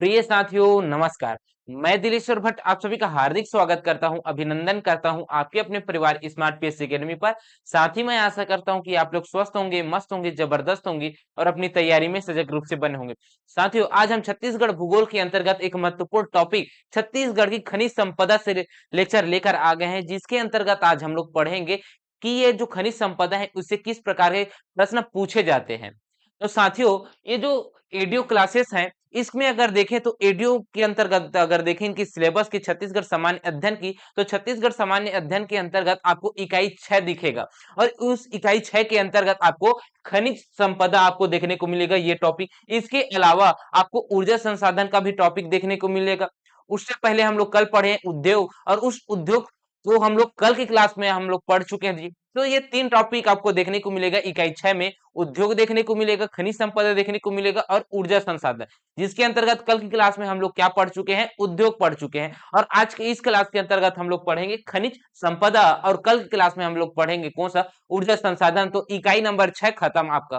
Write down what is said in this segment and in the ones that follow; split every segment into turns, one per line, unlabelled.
प्रिय साथियों नमस्कार। मैं दिलेश्वर भट्ट आप सभी का हार्दिक स्वागत करता हूं, अभिनंदन करता हूं आपके अपने परिवार स्मार्ट पीएससी एकेडमी पर। साथ ही मैं आशा करता हूं कि आप लोग स्वस्थ होंगे, मस्त होंगे, जबरदस्त होंगे और अपनी तैयारी में सजग रूप से बने होंगे। साथियों, आज हम छत्तीसगढ़ भूगोल के अंतर्गत एक महत्वपूर्ण टॉपिक छत्तीसगढ़ की खनिज संपदा से लेक्चर लेकर आ गए हैं, जिसके अंतर्गत आज हम लोग पढ़ेंगे कि ये जो खनिज संपदा है उससे किस प्रकार के प्रश्न पूछे जाते हैं। तो साथियों, ये जो एडियो क्लासेस हैं, इसमें अगर देखें तो एडीओ के अंतर्गत अगर देखें इनकी सिलेबस की छत्तीसगढ़ सामान्य अध्ययन की, तो छत्तीसगढ़ सामान्य अध्ययन के अंतर्गत आपको इकाई 6 दिखेगा और उस इकाई 6 के अंतर्गत आपको खनिज संपदा आपको देखने को मिलेगा ये टॉपिक। इसके अलावा आपको ऊर्जा संसाधन का भी टॉपिक देखने को मिलेगा। उससे पहले हम लोग कल पढ़े उद्योग, और उस उद्योग को हम लोग कल की क्लास में हम लोग पढ़ चुके हैं जी। तो ये 3 टॉपिक आपको देखने को मिलेगा इकाई 6 में। उद्योग देखने को मिलेगा, खनिज संपदा देखने को मिलेगा और ऊर्जा संसाधन, जिसके अंतर्गत कल की क्लास में हम लोग क्या पढ़ चुके हैं, उद्योग पढ़ चुके हैं। और आज के इस क्लास के अंतर्गत हम लोग पढ़ेंगे खनिज संपदा और कल की क्लास में हम लोग पढ़ेंगे कौन सा, ऊर्जा संसाधन। तो इकाई नंबर 6 खत्म आपका।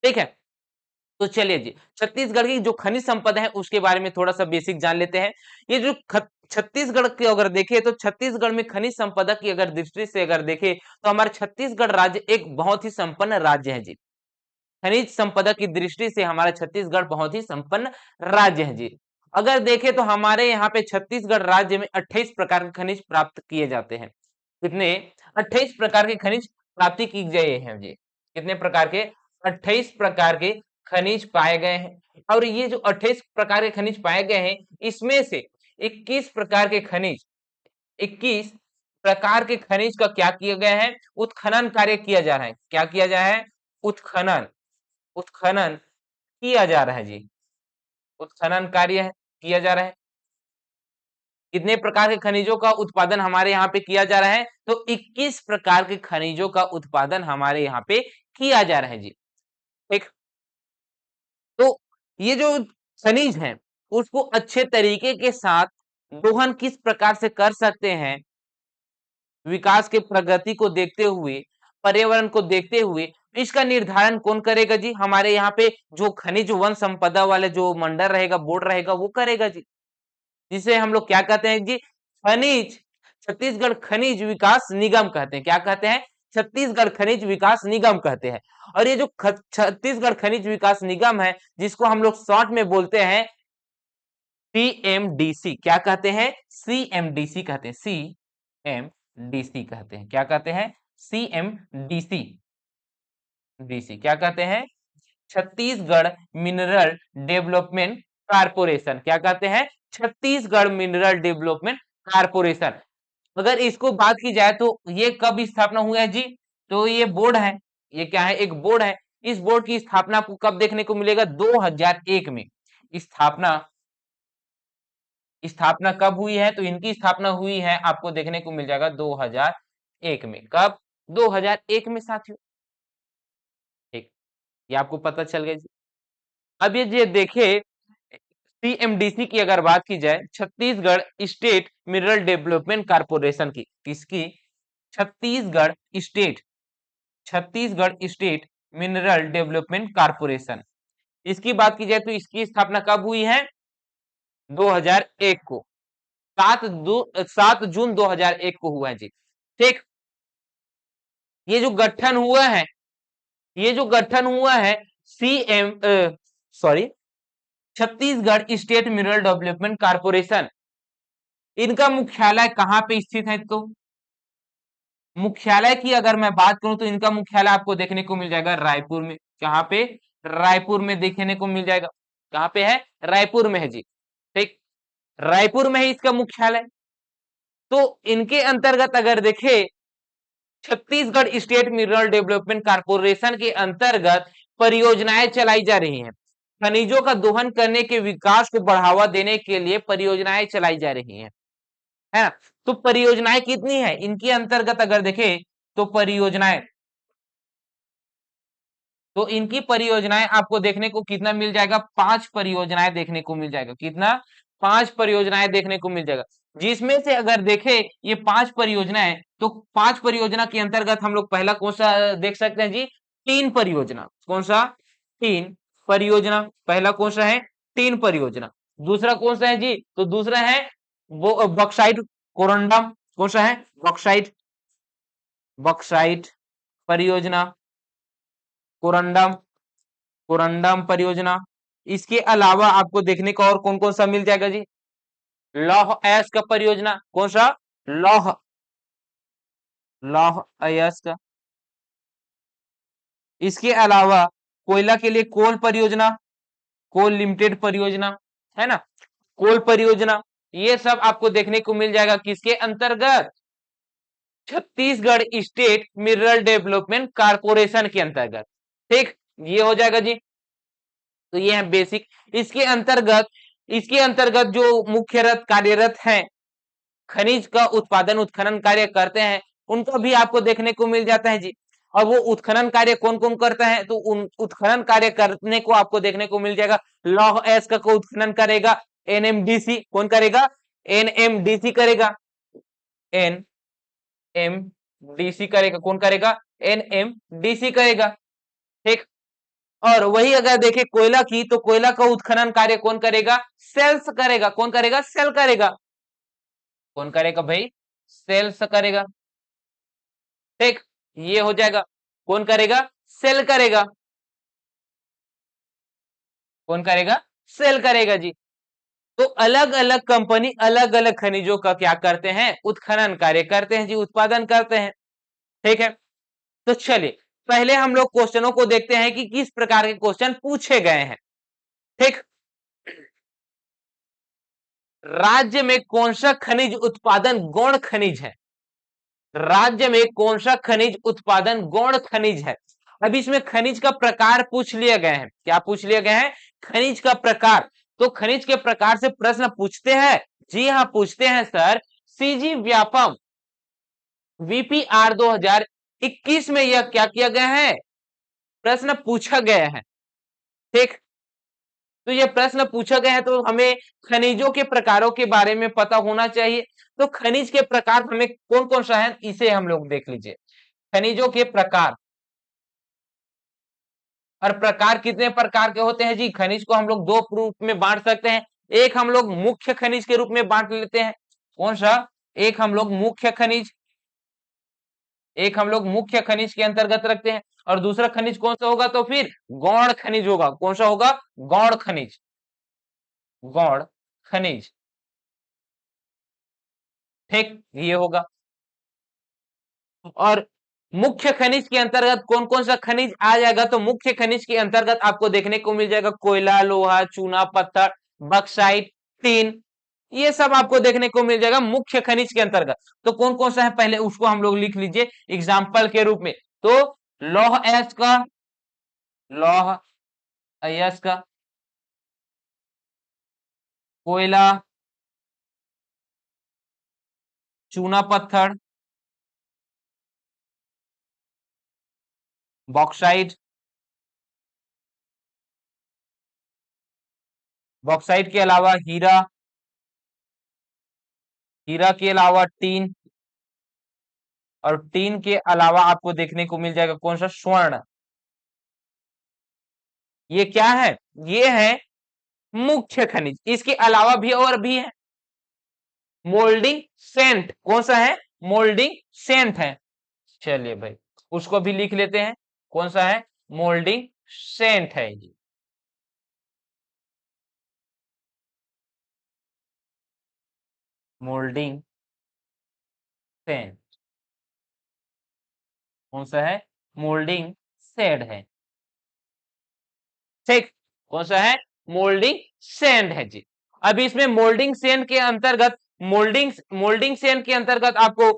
ठीक है, तो चलिए जी, छत्तीसगढ़ की जो खनिज संपदा है उसके बारे में थोड़ा सा बेसिक जान लेते हैं। ये जो छत्तीसगढ़ की अगर देखें तो छत्तीसगढ़ में खनिज संपदा की अगर दृष्टि से अगर देखें तो हमारा छत्तीसगढ़ राज्य एक बहुत ही संपन्न राज्य है जी। खनिज संपदा की दृष्टि से हमारा छत्तीसगढ़ बहुत ही संपन्न राज्य है जी। अगर देखें तो हमारे यहाँ पे छत्तीसगढ़ राज्य में 28 प्रकार के खनिज प्राप्त किए जाते हैं। कितने? 28 प्रकार के खनिज प्राप्ति की गए हैं जी। कितने प्रकार के? 28 प्रकार के खनिज पाए गए हैं। और ये जो 28 प्रकार के खनिज पाए गए हैं, इसमें से 21 प्रकार के खनिज, 21 प्रकार के खनिज का क्या किया गया है? उत्खनन कार्य किया जा रहा है। क्या किया जा रहा है? उत्खनन। उत्खनन किया जा रहा है जी। उत्खनन कार्य किया जा रहा है। कितने प्रकार के खनिजों का उत्पादन हमारे यहाँ पे किया जा रहा है? तो 21 प्रकार के खनिजों का उत्पादन हमारे यहाँ पे किया जा रहा है जी। ठीक, तो ये जो खनिज है उसको अच्छे तरीके के साथ दोहन किस प्रकार से कर सकते हैं, विकास के प्रगति को देखते हुए, पर्यावरण को देखते हुए, इसका निर्धारण कौन करेगा जी? हमारे यहाँ पे जो खनिज वन संपदा वाले जो मंडल रहेगा, बोर्ड रहेगा, वो करेगा जी। जिसे हम लोग क्या कहते हैं जी? खनिज, छत्तीसगढ़ खनिज विकास निगम कहते हैं। क्या कहते हैं? छत्तीसगढ़ खनिज विकास निगम कहते हैं। और ये जो छत्तीसगढ़ खनिज विकास निगम है, जिसको हम लोग शॉर्ट में बोलते हैं सीएमडीसी। क्या कहते हैं? सीएमडीसी कहते हैं। सीएमडीसी कहते हैं। क्या कहते हैं? सीएमडीसी। डीसी क्या कहते हैं? Chhattisgarh mineral development corporation. क्या कहते हैं? Chhattisgarh mineral development corporation. अगर इसको बात की जाए तो ये कब स्थापना हुआ है जी? तो ये बोर्ड है, ये क्या है? एक बोर्ड है। इस बोर्ड की स्थापना आपको कब देखने को मिलेगा? 2001 में। स्थापना स्थापना कब हुई है? तो इनकी स्थापना हुई है, आपको देखने को मिल जाएगा 2001 में। कब? 2001 में साथियों। ठीक, ये आपको पता चल गया जी। अब ये देखे, सीएमडीसी की अगर बात की जाए, Chhattisgarh state mineral development corporation की, किसकी? Chhattisgarh state, Chhattisgarh state mineral development corporation. इसकी बात की जाए तो इसकी स्थापना कब हुई है? 2001 को। 7 जून 2001 को हुआ है जी। ठीक, ये जो गठन हुआ है, ये जो गठन हुआ है CM sorry Chhattisgarh state mineral development corporation, इनका मुख्यालय कहां पे स्थित है? तो मुख्यालय की अगर मैं बात करूं तो इनका मुख्यालय आपको देखने को मिल जाएगा रायपुर में। कहां पे? रायपुर में देखने को मिल जाएगा। कहां पे है? रायपुर में है जी। ठीक, रायपुर में है इसका मुख्यालय। तो इनके अंतर्गत अगर देखे, Chhattisgarh state mineral development corporation के अंतर्गत परियोजनाएं चलाई जा रही हैं। खनिजों का दोहन करने के विकास को बढ़ावा देने के लिए परियोजनाएं चलाई जा रही हैं, है ना? तो परियोजनाएं कितनी है इनके अंतर्गत अगर देखें तो परियोजनाएं, तो इनकी परियोजनाएं आपको देखने को कितना मिल जाएगा? 5 परियोजनाएं देखने को मिल जाएगा। कितना? 5 परियोजनाएं देखने को मिल जाएगा। जिसमें से अगर देखें ये 5 परियोजनाएं, तो 5 परियोजना के अंतर्गत हम लोग पहला कौन सा देख सकते हैं जी? 3 परियोजना। कौन सा? 3 परियोजना। पहला कौन सा है? 3 परियोजना। दूसरा कौन सा है जी? तो दूसरा है वो बॉक्साइट कोरंडम। कौन सा है? बॉक्साइट, बॉक्साइट परियोजना, कोरंडम, कोरंडम परियोजना। इसके अलावा आपको देखने को और कौन कौन सा मिल जाएगा जी? लौह अयस्क परियोजना। कौन सा? लौह, लौह अयस्क। इसके अलावा कोयला के लिए कोल परियोजना, कोल लिमिटेड परियोजना, है ना, कोल परियोजना। ये सब आपको देखने को मिल जाएगा किसके अंतर्गत? Chhattisgarh state mineral development corporation के अंतर्गत। ठीक, ये हो जाएगा जी। तो ये है बेसिक। इसके अंतर्गत, इसके अंतर्गत जो मुख्यरत कार्यरत हैं, खनिज का उत्पादन उत्खनन कार्य करते हैं, उनका भी आपको देखने को मिल जाता है जी। और वो उत्खनन कार्य कौन कौन करता है? तो उन उत्खनन कार्य करने को आपको देखने को मिल जाएगा। लौह अयस्क का उत्खनन करेगा एनएमडीसी। कौन करेगा? एनएमडीसी करेगा, एनएमडीसी करेगा। कौन करेगा? एनएमडीसी करेगा। ठीक। और वही अगर देखें कोयला की, तो कोयला का उत्खनन कार्य कौन करेगा? सेल्स करेगा। कौन करेगा? सेल करेगा। कौन करेगा भाई? सेल्स करेगा। ठीक, ये हो जाएगा। कौन करेगा? सेल करेगा। कौन करेगा? सेल करेगा जी। तो अलग अलग कंपनी अलग अलग खनिजों का क्या करते हैं? उत्खनन कार्य करते हैं जी, उत्पादन करते हैं। ठीक है, तो चलिए पहले हम लोग क्वेश्चनों को देखते हैं कि किस प्रकार के क्वेश्चन पूछे गए हैं। ठीक, राज्य में कौन सा खनिज उत्पादन गौण खनिज है? राज्य में कौन सा खनिज उत्पादन गौण खनिज है? अब इसमें खनिज का प्रकार पूछ लिए गए हैं। क्या पूछ लिए गए हैं? खनिज का प्रकार। तो खनिज के प्रकार से प्रश्न पूछते हैं? जी हाँ, पूछते हैं सर। सीजी व्यापम वीपीआर 2021 में यह क्या किया गया है? प्रश्न पूछा गया है। ठीक, तो ये प्रश्न पूछा गया है, तो हमें खनिजों के प्रकारों के बारे में पता होना चाहिए। तो खनिज के प्रकार हमें कौन कौन सा है, इसे हम लोग देख लीजिए। खनिजों के प्रकार, और प्रकार कितने प्रकार के होते हैं जी? खनिज को हम लोग दो रूप में बांट सकते हैं। एक हम लोग मुख्य खनिज के रूप में बांट लेते हैं। कौन सा? एक हम लोग मुख्य खनिज, एक हम लोग मुख्य खनिज के अंतर्गत रखते हैं। और दूसरा खनिज कौन सा होगा? तो फिर गौण खनिज होगा। कौन सा होगा? गौण खनिज, गौण खनिज। ठीक, ये होगा। और मुख्य खनिज के अंतर्गत कौन कौन सा खनिज आ जाएगा? तो मुख्य खनिज के अंतर्गत आपको देखने को मिल जाएगा कोयला, लोहा, चूना पत्थर, बक्साइट, टीन। ये सब आपको देखने को मिल जाएगा मुख्य खनिज के अंतर्गत। तो कौन कौन सा है पहले उसको हम लोग लिख लीजिए एग्जाम्पल के रूप में। तो लौह अयस्क, लौह अयस्क, कोयला, चूना पत्थर, बॉक्साइट, बॉक्साइट के अलावा हीरा, हीरा के अलावा टीन, और टीन के अलावा आपको देखने को मिल जाएगा कौन सा? स्वर्ण। ये क्या है? ये है मुख्य खनिज। इसके अलावा भी और भी है। मोल्डिंग सेंट, कौन सा है? मोल्डिंग सेंट है। चलिए भाई, उसको भी लिख लेते हैं। कौन सा है? मोल्डिंग सेंट है जी। मोल्डिंग सेंट कौन सा है? मोल्डिंग सेड है। ठीक, कौन सा है? मोल्डिंग सेंड है जी। अब इसमें मोल्डिंग सेंड के अंतर्गत, मोल्डिंग मोल्डिंग सेंड के अंतर्गत आपको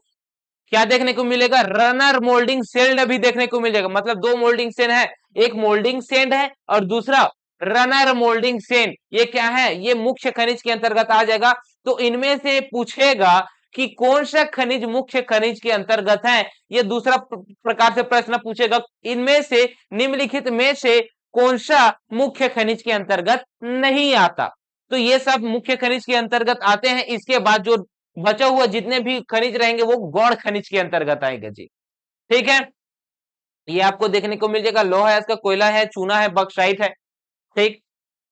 क्या देखने को मिलेगा? रनर मोल्डिंग सेल्ड भी देखने को मिल जाएगा। मतलब दो मोल्डिंग सेंड है, एक मोल्डिंग सेंड है और दूसरा रनर मोल्डिंग सेंड। ये क्या है? ये मुख्य खनिज के अंतर्गत आ जाएगा। तो इनमें से पूछेगा कि कौन सा खनिज मुख्य खनिज के अंतर्गत है। ये दूसरा प्रकार से प्रश्न पूछेगा, इनमें से निम्नलिखित में से कौन सा मुख्य खनिज के अंतर्गत नहीं आता। तो ये सब मुख्य खनिज के अंतर्गत आते हैं। इसके बाद जो बचा हुआ जितने भी खनिज रहेंगे वो गौण खनिज के अंतर्गत आएगा जी। ठीक है, ये आपको देखने को मिल जाएगा। लोहा है, इसका कोयला है, चूना है, बक्साइट है। ठीक,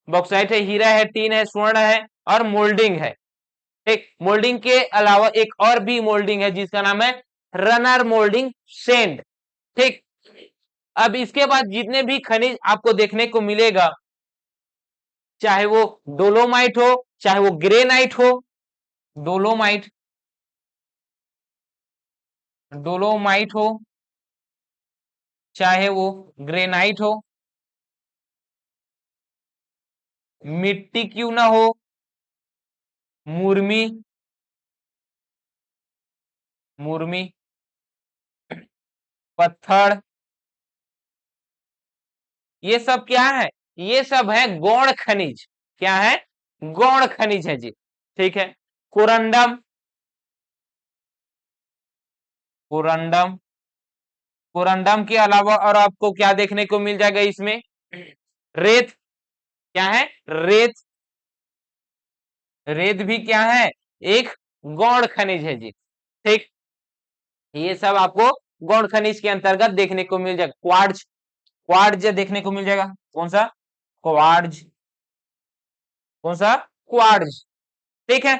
बॉक्साइट है, हीरा है, टीन है, स्वर्ण है और मोल्डिंग है। ठीक, मोल्डिंग के अलावा एक और भी मोल्डिंग है जिसका नाम है रनर मोल्डिंग सेंड। ठीक, अब इसके बाद जितने भी खनिज आपको देखने को मिलेगा, चाहे वो डोलोमाइट हो, चाहे वो ग्रेनाइट हो, डोलोमाइट डोलोमाइट हो, चाहे वो ग्रेनाइट हो, मिट्टी क्यों ना हो, मुर्मी मुर्मी पत्थर, ये सब क्या है? ये सब है गौण खनिज। क्या है? गौण खनिज है जी। ठीक है, कोरंडम कोरंडम कोरंडम के अलावा और आपको क्या देखने को मिल जाएगा इसमें? रेत। क्या है? रेत। रेत भी क्या है? एक गौण खनिज है जी। ठीक, ये सब आपको गौण खनिज के अंतर्गत देखने को मिल जाएगा। क्वार्ट्ज, क्वार्ट्ज देखने को मिल जाएगा। कौन सा? क्वार्ट्ज। कौन सा? क्वार्ट्ज। ठीक है,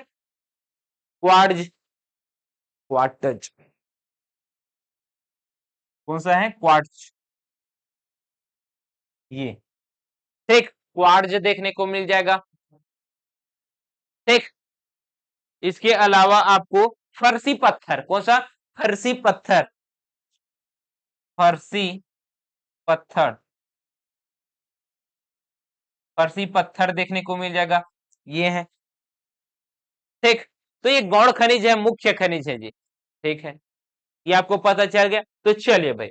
क्वार्ट्ज, क्वार्ट्ज। कौन सा है? क्वार्ट्ज। ये ठीक, क्वार्ट्ज देखने को मिल जाएगा। ठीक, इसके अलावा आपको फर्सी पत्थर। कौन सा? फर्सी पत्थर। फर्सी पत्थर, फर्सी पत्थर देखने को मिल जाएगा। ये है। ठीक, तो ये गौण खनिज है, मुख्य खनिज है जी। ठीक है, ये आपको पता चल गया। तो चलिए भाई,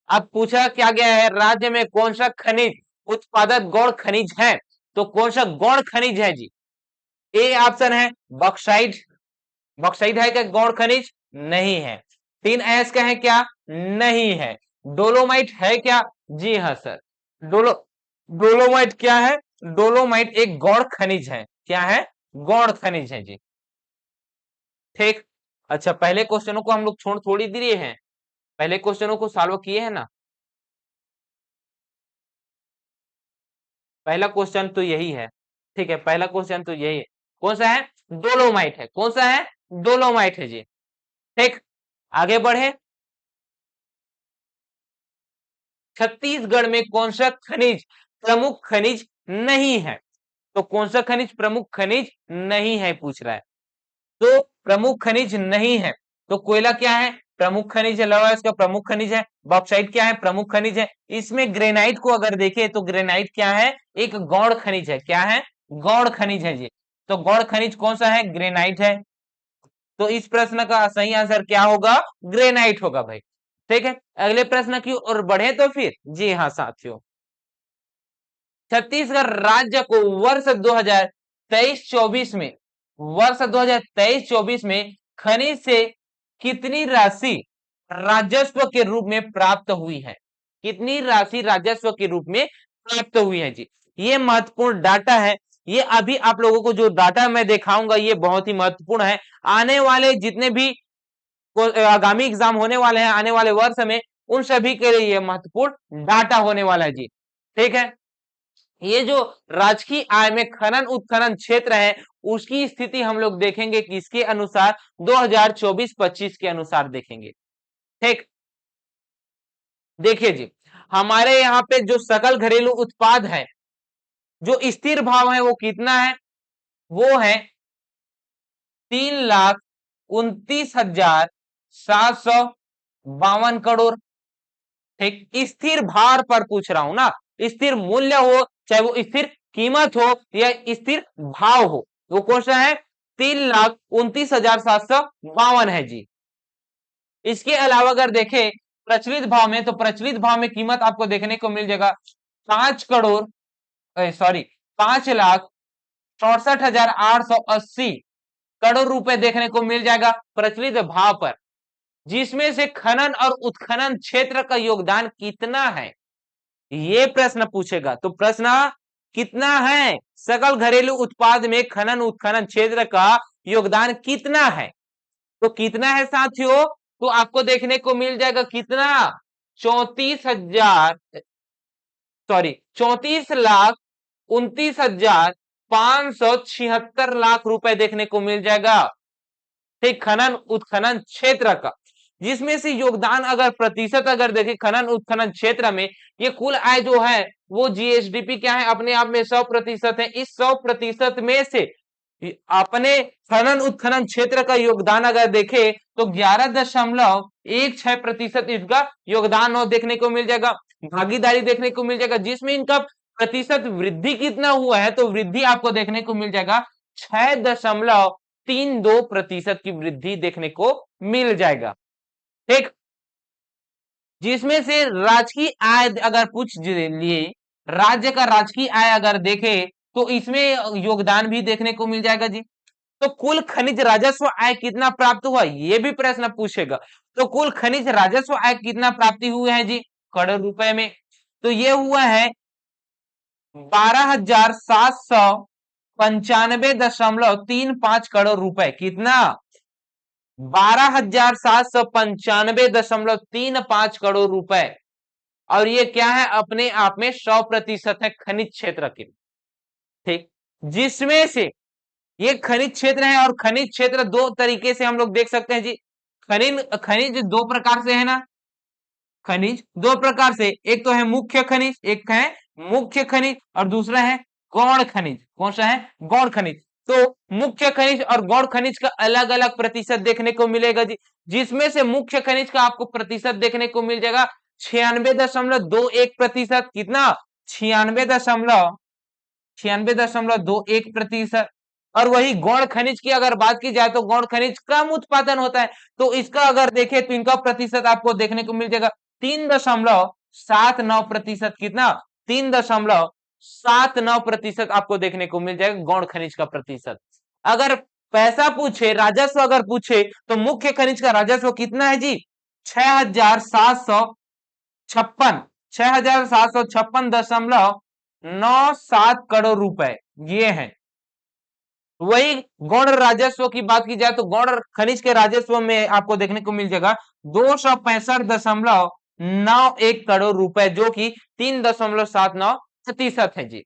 अब पूछा क्या गया है, राज्य में कौन सा खनिज उत्पादक गौण खनिज है? तो कौन सा गौण खनिज है जी? ए ऑप्शन है बॉक्साइट। बॉक्साइट है क्या गौण खनिज? नहीं है। टीन ऐश का है क्या? नहीं है। डोलोमाइट है क्या? जी हाँ सर, डोलो डोलोमाइट क्या है? डोलोमाइट एक गौण खनिज है। क्या है? गौण खनिज है जी। ठीक, अच्छा, पहले क्वेश्चनों को हम लोग छोड़ थोड़ी दिए हैं, पहले क्वेश्चनों को सॉल्व किए हैं ना। पहला क्वेश्चन तो यही है। ठीक है, पहला क्वेश्चन तो यही है। कौन सा है? डोलोमाइट है। कौन सा है? डोलोमाइट है जी। ठीक, आगे बढ़े। छत्तीसगढ़ में कौन सा खनिज प्रमुख खनिज नहीं है? तो कौन सा खनिज प्रमुख खनिज नहीं है पूछ रहा है। तो प्रमुख खनिज नहीं है, तो कोयला क्या है? प्रमुख खनिज है, लवा इसका प्रमुख खनिज है। बॉक्साइट क्या है? प्रमुख खनिज है। इसमें ग्रेनाइट को अगर देखें तो ग्रेनाइट क्या है? एक गौण खनिज है। क्या है? गौण खनिज है जी। तो गौण खनिज कौन सा है? ग्रेनाइट है। तो इस प्रश्न का सही आंसर क्या होगा? ग्रेनाइट होगा भाई। ठीक है, अगले प्रश्न की ओर बढ़े तो फिर, जी हाँ साथियों, छत्तीसगढ़ राज्य को वर्ष 2023-24 में, वर्ष 2023-24 में खनिज से कितनी राशि राजस्व के रूप में प्राप्त हुई है? कितनी राशि राजस्व के रूप में प्राप्त हुई है जी? ये महत्वपूर्ण डाटा है। ये अभी आप लोगों को जो डाटा मैं दिखाऊंगा ये बहुत ही महत्वपूर्ण है। आने वाले जितने भी आगामी एग्जाम होने वाले हैं आने वाले वर्ष में, उन सभी के लिए ये महत्वपूर्ण डाटा होने वाला है जी। ठीक है, ये जो राजकीय आय में खनन उत्खनन क्षेत्र है उसकी स्थिति हम लोग देखेंगे किसके अनुसार? 2024-25 के अनुसार देखेंगे। ठीक, देखिए जी, हमारे यहाँ पे जो सकल घरेलू उत्पाद है, जो स्थिर भाव है वो कितना है? वो है 3,29,752 करोड़। ठीक, स्थिर भार पर पूछ रहा हूं ना, स्थिर मूल्य हो चाहे वो स्थिर कीमत हो या स्थिर भाव हो, वो कौन सा है? 3,29,752 है जी। इसके अलावा अगर देखें प्रचलित भाव में, तो प्रचलित भाव में कीमत आपको देखने को मिल जाएगा 5 करोड़, सॉरी, 5,64,880 करोड़ रुपए देखने को मिल जाएगा प्रचलित भाव पर, जिसमें से खनन और उत्खनन क्षेत्र का योगदान कितना है? ये प्रश्न पूछेगा। तो प्रश्न कितना है? सकल घरेलू उत्पाद में खनन उत्खनन क्षेत्र का योगदान कितना है? तो कितना है साथियों? तो आपको देखने को मिल जाएगा कितना? 34,000, सॉरी, 34 लाख 29,576 लाख रुपए देखने को मिल जाएगा। ठीक, खनन उत्खनन क्षेत्र का, जिसमें से योगदान अगर प्रतिशत अगर देखें खनन उत्खनन क्षेत्र में, ये कुल आय जो है वो जीएसडीपी क्या है, अपने आप में 100% है। इस 100% में से अपने खनन उत्खनन क्षेत्र का योगदान अगर देखे तो 11.16% इसका योगदान और देखने को मिल जाएगा, भागीदारी देखने को मिल जाएगा, जिसमें इनका प्रतिशत वृद्धि कितना हुआ है, तो वृद्धि आपको देखने को मिल जाएगा 6.32% की वृद्धि देखने को मिल जाएगा। ठीक, जिसमें से राजकीय आय अगर पूछ लिए, राज्य का राजकीय आय अगर देखे तो इसमें योगदान भी देखने को मिल जाएगा जी। तो कुल खनिज राजस्व आय कितना प्राप्त हुआ, ये भी प्रश्न पूछेगा। तो कुल खनिज राजस्व आय कितना प्राप्ति हुआ है जी, करोड़ रुपए में। तो ये हुआ है 12,795.35 करोड़ रुपए। कितना, 12,795.35 करोड़ रुपए। और ये क्या है, अपने आप में 100% है खनिज क्षेत्र के। ठीक, जिसमें से ये खनिज क्षेत्र है, और खनिज क्षेत्र दो तरीके से हम लोग देख सकते हैं जी। खनिज दो प्रकार से है ना, खनिज दो प्रकार से, एक तो है मुख्य खनिज, एक है मुख्य खनिज, और दूसरा है गौण खनिज। कौन सा है, गौण खनिज। तो मुख्य खनिज और गौण खनिज का अलग अलग प्रतिशत देखने को मिलेगा जी, जिसमें से मुख्य खनिज का आपको प्रतिशत देखने को मिल जाएगा 96.21%। कितना, 96.21%। और वही गौण खनिज की अगर बात की जाए तो गौण खनिज कम उत्पादन होता है, तो इसका अगर देखें तो इनका प्रतिशत आपको देखने को मिल जाएगा 3.79%। कितना, 3.79% आपको देखने को मिल जाएगा गौण खनिज का प्रतिशत। अगर पैसा पूछे, राजस्व अगर पूछे, तो मुख्य खनिज का राजस्व कितना है जी, 6,756.97 करोड़ रुपए ये है। वही गौण राजस्व की बात की जाए तो गौण खनिज के राजस्व में आपको देखने को मिल जाएगा 265.91 करोड़ रुपए, जो कि 3.79% है जी।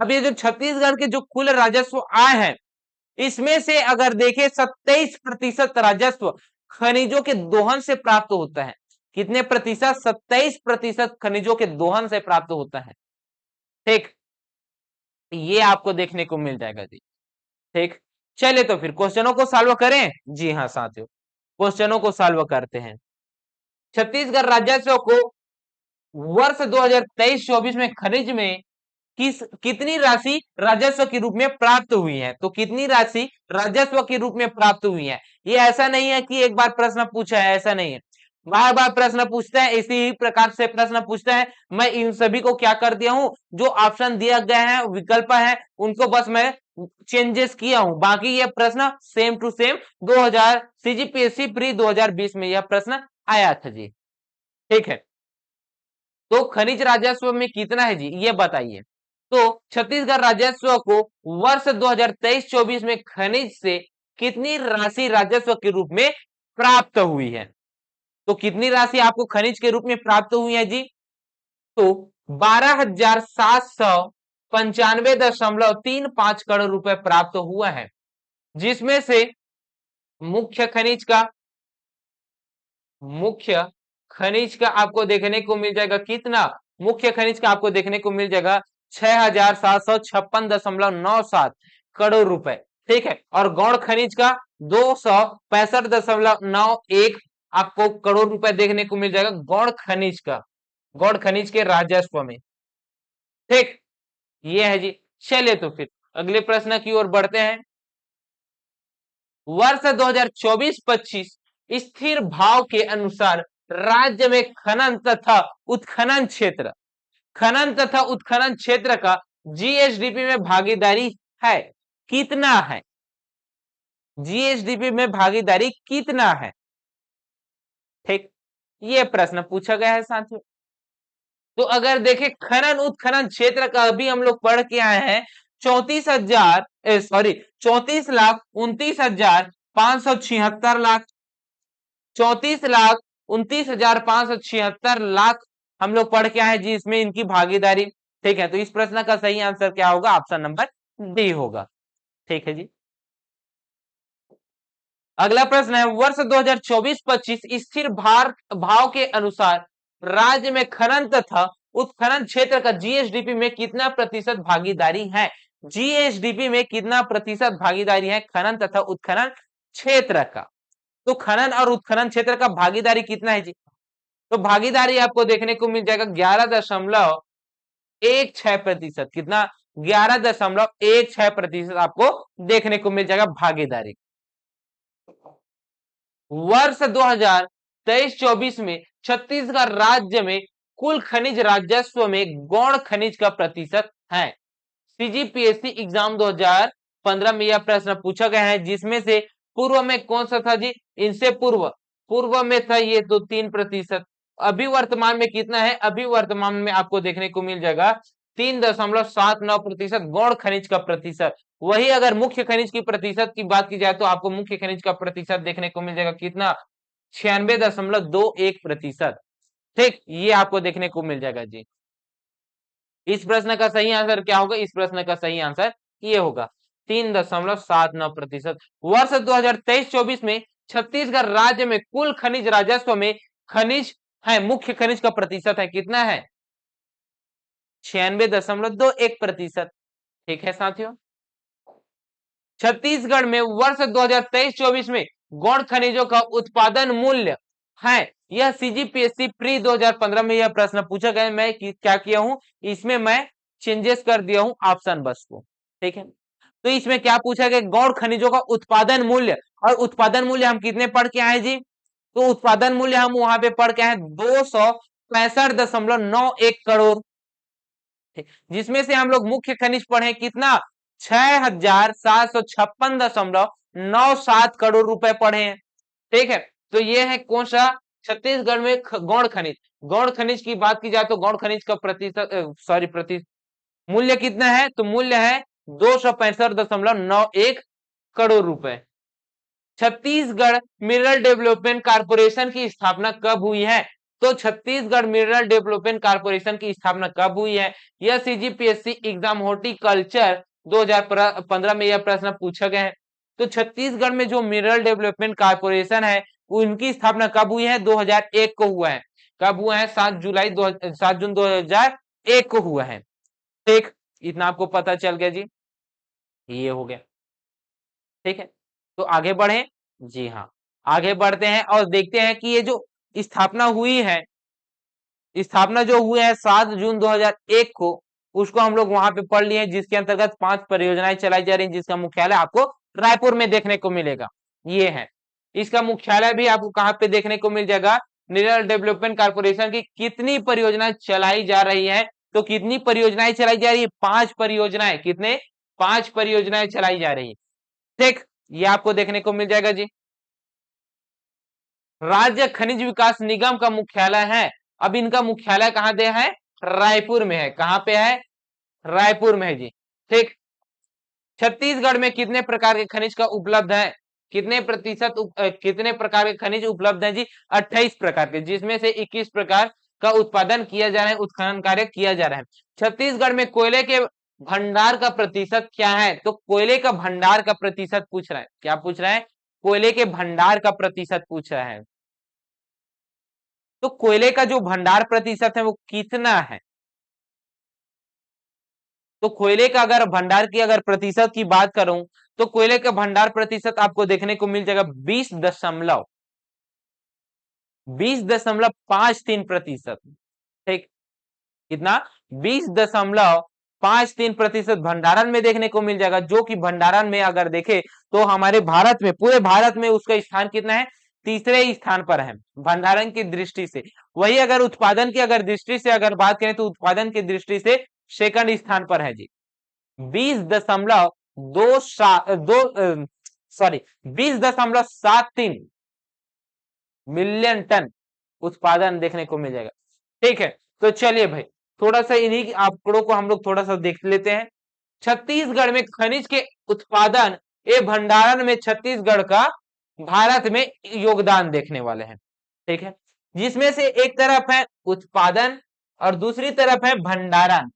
अब ये जो छत्तीसगढ़ के जो कुल राजस्व आय है, इसमें से अगर देखें 27% राजस्व खनिजों के दोहन से प्राप्त होता है। कितने प्रतिशत, 27% खनिजों के दोहन से प्राप्त होता है। ठीक, ये आपको देखने को मिल जाएगा जी। ठीक, चलिए तो फिर क्वेश्चनों को सॉल्व करें। जी हाँ साथियों, क्वेश्चनों को सॉल्व करते हैं। छत्तीसगढ़ राजस्व को वर्ष 2023-24 में खनिज में कितनी राशि राजस्व के रूप में प्राप्त हुई है, तो कितनी राशि राजस्व के रूप में प्राप्त हुई है। ये ऐसा नहीं है कि एक बार प्रश्न पूछा है, ऐसा नहीं है, बार बार प्रश्न पूछता है, इसी ही प्रकार से प्रश्न पूछता है। मैं इन सभी को क्या कर दिया हूं, जो ऑप्शन दिया गया है, विकल्प है, उनको बस मैं चेंजेस किया हूं, बाकी ये प्रश्न same to same 2000 CGPSC pre 2020 में यह प्रश्न आया था जी। ठीक है, तो खनिज राजस्व में कितना है जी, ये बताइए। तो छत्तीसगढ़ राजस्व को वर्ष 2023-24 में खनिज से कितनी राशि राजस्व के रूप में प्राप्त हुई है, तो कितनी राशि आपको खनिज के रूप में प्राप्त हुई है जी, तो 12,795.35 करोड़ रुपए प्राप्त हुआ है, जिसमें से मुख्य खनिज का आपको देखने को मिल जाएगा कितना, मुख्य खनिज का आपको देखने को मिल जाएगा 6,756.97 करोड़ रुपए। ठीक है, और गौण खनिज का 265.91 आपको करोड़ रुपए देखने को मिल जाएगा गौण खनिज का, गौण खनिज के राजस्व में। ठीक, ये है जी। चलिए तो फिर अगले प्रश्न की ओर बढ़ते हैं। वर्ष 2024-25 स्थिर भाव के अनुसार राज्य में खनन तथा उत्खनन क्षेत्र, खनन तथा उत्खनन क्षेत्र का जीएसडीपी में भागीदारी है, कितना है, जीएसडीपी में भागीदारी कितना है। ठीक, ये प्रश्न पूछा गया है साथियों। तो अगर देखें खनन उत्खनन क्षेत्र का अभी हम लोग पढ़ के आए हैं 34,29,576 लाख, 34,29,576 लाख हम लोग पढ़ के आए जी, इसमें इनकी भागीदारी। ठीक है, तो इस प्रश्न का सही आंसर क्या होगा? ऑप्शन नंबर डी होगा। ठीक है जी। अगला प्रश्न है, वर्ष 2024-25 स्थिर भाव के अनुसार राज्य में खनन तथा उत्खनन क्षेत्र का जीएसडीपी में कितना प्रतिशत भागीदारी है? जीएसडीपी में कितना प्रतिशत भागीदारी है खनन तथा उत्खनन क्षेत्र का? तो खनन और उत्खनन क्षेत्र का भागीदारी कितना है जी? तो भागीदारी आपको देखने को मिल जाएगा 11.16%। कितना? 11.16% आपको देखने को मिल जाएगा भागीदारी। वर्ष 2023-24 में छत्तीसगढ़ राज्य में कुल खनिज राजस्व में गौण खनिज का प्रतिशत है। सीजीपीएससी एग्जाम 2015 में यह प्रश्न पूछा गया है, जिसमें से पूर्व में कौन सा था जी? इनसे पूर्व में था ये तो 3%। अभी वर्तमान में कितना है? अभी वर्तमान में आपको देखने को मिल जाएगा 3.79% गौण खनिज का प्रतिशत। वही अगर मुख्य खनिज की प्रतिशत की बात की जाए तो आपको मुख्य खनिज का प्रतिशत देखने को मिल जाएगा कितना? 96.21%। ठीक, ये आपको देखने को मिल जाएगा जी। इस प्रश्न का सही आंसर क्या होगा? इस प्रश्न का सही आंसर ये होगा 3.79%। वर्ष 2023-24 में छत्तीसगढ़ राज्य में कुल खनिज राजस्व में खनिज है, मुख्य खनिज का प्रतिशत है कितना है? 96.21%। ठीक है साथियों। छत्तीसगढ़ में वर्ष 2023-24 में गौण खनिजों का उत्पादन मूल्य है। यह सीजीपीएससी प्री 2015 में यह प्रश्न पूछा गया। मैं क्या किया हूं? इसमें मैं चेंजेस कर दिया हूं ऑप्शन बस को। ठीक है, तो इसमें क्या पूछा गया? गौण खनिजों का उत्पादन मूल्य। और उत्पादन मूल्य हम कितने पढ़ के आए जी? तो उत्पादन मूल्य हम वहां पे पढ़ के आए 265.91 करोड़, जिसमें से हम लोग मुख्य खनिज पढ़े कितना? 6,756.97 करोड़ रुपए पढ़े हैं। ठीक है, तो ये है कौन सा? छत्तीसगढ़ में गौण खनिज। गौण खनिज की बात की जाए तो गौण खनिज का प्रतिशत मूल्य कितना है? तो मूल्य है 265.91 करोड़ रुपए। छत्तीसगढ़ मिनरल डेवलपमेंट कारपोरेशन की स्थापना कब हुई है? तो छत्तीसगढ़ मिनरल डेवलपमेंट कारपोरेशन की स्थापना कब हुई है? यह सीजीपीएससी एग्जाम हॉर्टिकल्चर 2015 में यह प्रश्न पूछा गया है। तो छत्तीसगढ़ में जो मिनरल डेवलपमेंट कारपोरेशन है उनकी स्थापना कब हुई है? 2001 को हुआ है। कब हुआ है? 7 जून 2001 को हुआ है। ठीक, इतना आपको पता चल गया जी। ये हो गया। ठीक है, तो आगे बढ़े जी। हाँ, आगे बढ़ते हैं और देखते हैं कि ये जो स्थापना हुई है, स्थापना जो हुई है 7 जून 2001 को, उसको हम लोग वहां पे पढ़ लिए हैं, जिसके अंतर्गत 5 परियोजनाएं चलाई जा रही हैं, जिसका मुख्यालय आपको रायपुर में देखने को मिलेगा। ये है, इसका मुख्यालय भी आपको कहां पे देखने को मिल जाएगा? मिनरल डेवलपमेंट कारपोरेशन की कितनी परियोजनाएं चलाई जा रही है? तो कितनी परियोजनाएं चलाई जा रही है? 5 परियोजनाएं। कितने? 5 परियोजनाएं चलाई जा रही है। ठीक, ये आपको देखने को मिल जाएगा जी। राज्य खनिज विकास निगम का मुख्यालय है। अब इनका मुख्यालय कहां दे है? रायपुर में है। कहां पे है? रायपुर में है जी। ठीक, छत्तीसगढ़ में कितने प्रकार के खनिज का उपलब्ध है? कितने प्रकार के खनिज उपलब्ध है जी? 28 प्रकार के, जिसमें से 21 प्रकार का उत्पादन किया जा रहा है, उत्खनन कार्य किया जा रहा है। छत्तीसगढ़ में कोयले के भंडार का प्रतिशत क्या है? तो कोयले का भंडार का प्रतिशत पूछ रहा है। क्या पूछ रहा है? कोयले के भंडार का प्रतिशत पूछ रहा है। तो कोयले का जो भंडार प्रतिशत है वो कितना है? तो कोयले का अगर भंडार की अगर प्रतिशत की बात करूं तो कोयले का भंडार प्रतिशत आपको देखने को मिल जाएगा 20.53%। ठीक, कितना? 20.53% भंडारण में देखने को मिल जाएगा, जो कि भंडारण में अगर देखे तो हमारे भारत में, पूरे भारत में उसका स्थान कितना है? तीसरे स्थान पर है भंडारण की दृष्टि से। वही अगर उत्पादन की अगर दृष्टि से अगर बात करें तो उत्पादन की दृष्टि से सेकंड स्थान पर है जी। 20.73 मिलियन टन उत्पादन देखने को मिल जाएगा। ठीक है, तो चलिए भाई, थोड़ा सा इन्हीं आंकड़ों को हम लोग थोड़ा सा देख लेते हैं। छत्तीसगढ़ में खनिज के उत्पादन एवं भंडारण में छत्तीसगढ़ का भारत में योगदान देखने वाले हैं। ठीक है, जिसमें से एक तरफ है उत्पादन और दूसरी तरफ है भंडारण।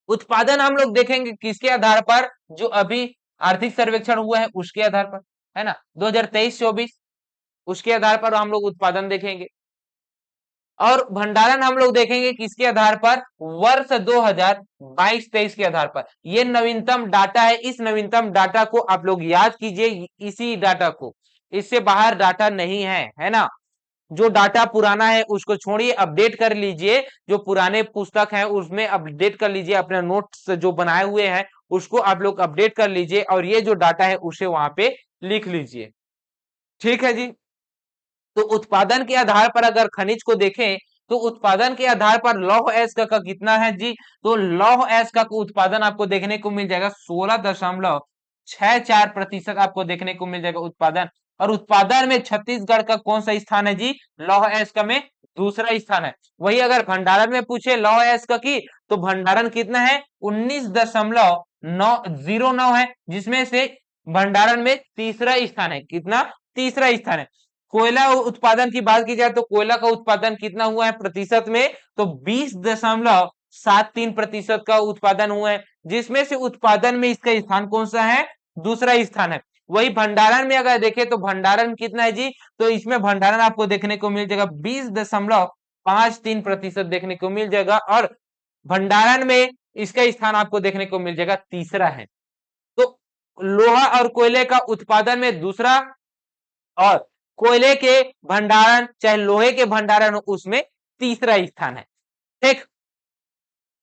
उत्पादन हम लोग देखेंगे किसके आधार पर, जो अभी आर्थिक सर्वेक्षण हुआ है उसके आधार पर, है ना, 2023-24 उसके आधार पर हम लोग उत्पादन देखेंगे। और भंडारण हम लोग देखेंगे किसके आधार पर, वर्ष 2022-23 के आधार पर। ये नवीनतम डाटा है, इस नवीनतम डाटा को आप लोग याद कीजिए, इसी डाटा को, इससे बाहर डाटा नहीं है ना। जो डाटा पुराना है उसको छोड़िए, अपडेट कर लीजिए, जो पुराने पुस्तक है उसमें अपडेट कर लीजिए, अपने नोट्स जो बनाए हुए हैं उसको आप लोग अपडेट कर लीजिए, और ये जो डाटा है उसे वहां पे लिख लीजिए, ठीक है जी। तो उत्पादन के आधार पर अगर खनिज को देखें तो उत्पादन के आधार पर लौह अयस्क का कितना है जी, तो लौह अयस्क का उत्पादन आपको देखने को मिल जाएगा 16.64% आपको देखने को मिल जाएगा उत्पादन। और उत्पादन में छत्तीसगढ़ का कौन सा स्थान है जी, लौह अयस्क में दूसरा स्थान है। वही अगर भंडारण में पूछे लौह अयस्क की, तो भंडारण कितना है, 19.909 है, जिसमें से भंडारण में तीसरा स्थान है, कितना, तीसरा स्थान है। कोयला उत्पादन की बात की जाए तो कोयला का उत्पादन कितना हुआ है प्रतिशत में, तो 20.73% का उत्पादन हुआ है, जिसमें से उत्पादन में इसका स्थान कौन सा है, दूसरा स्थान है। वही भंडारण में अगर देखें तो भंडारण कितना है जी, तो इसमें भंडारण आपको देखने को मिल जाएगा 20.53% देखने को मिल जाएगा, और भंडारण में इसका स्थान आपको देखने को मिल जाएगा तीसरा है। तो लोहा और कोयले का उत्पादन में दूसरा, और कोयले के भंडारण चाहे लोहे के भंडारण उसमें तीसरा स्थान है, ठीक।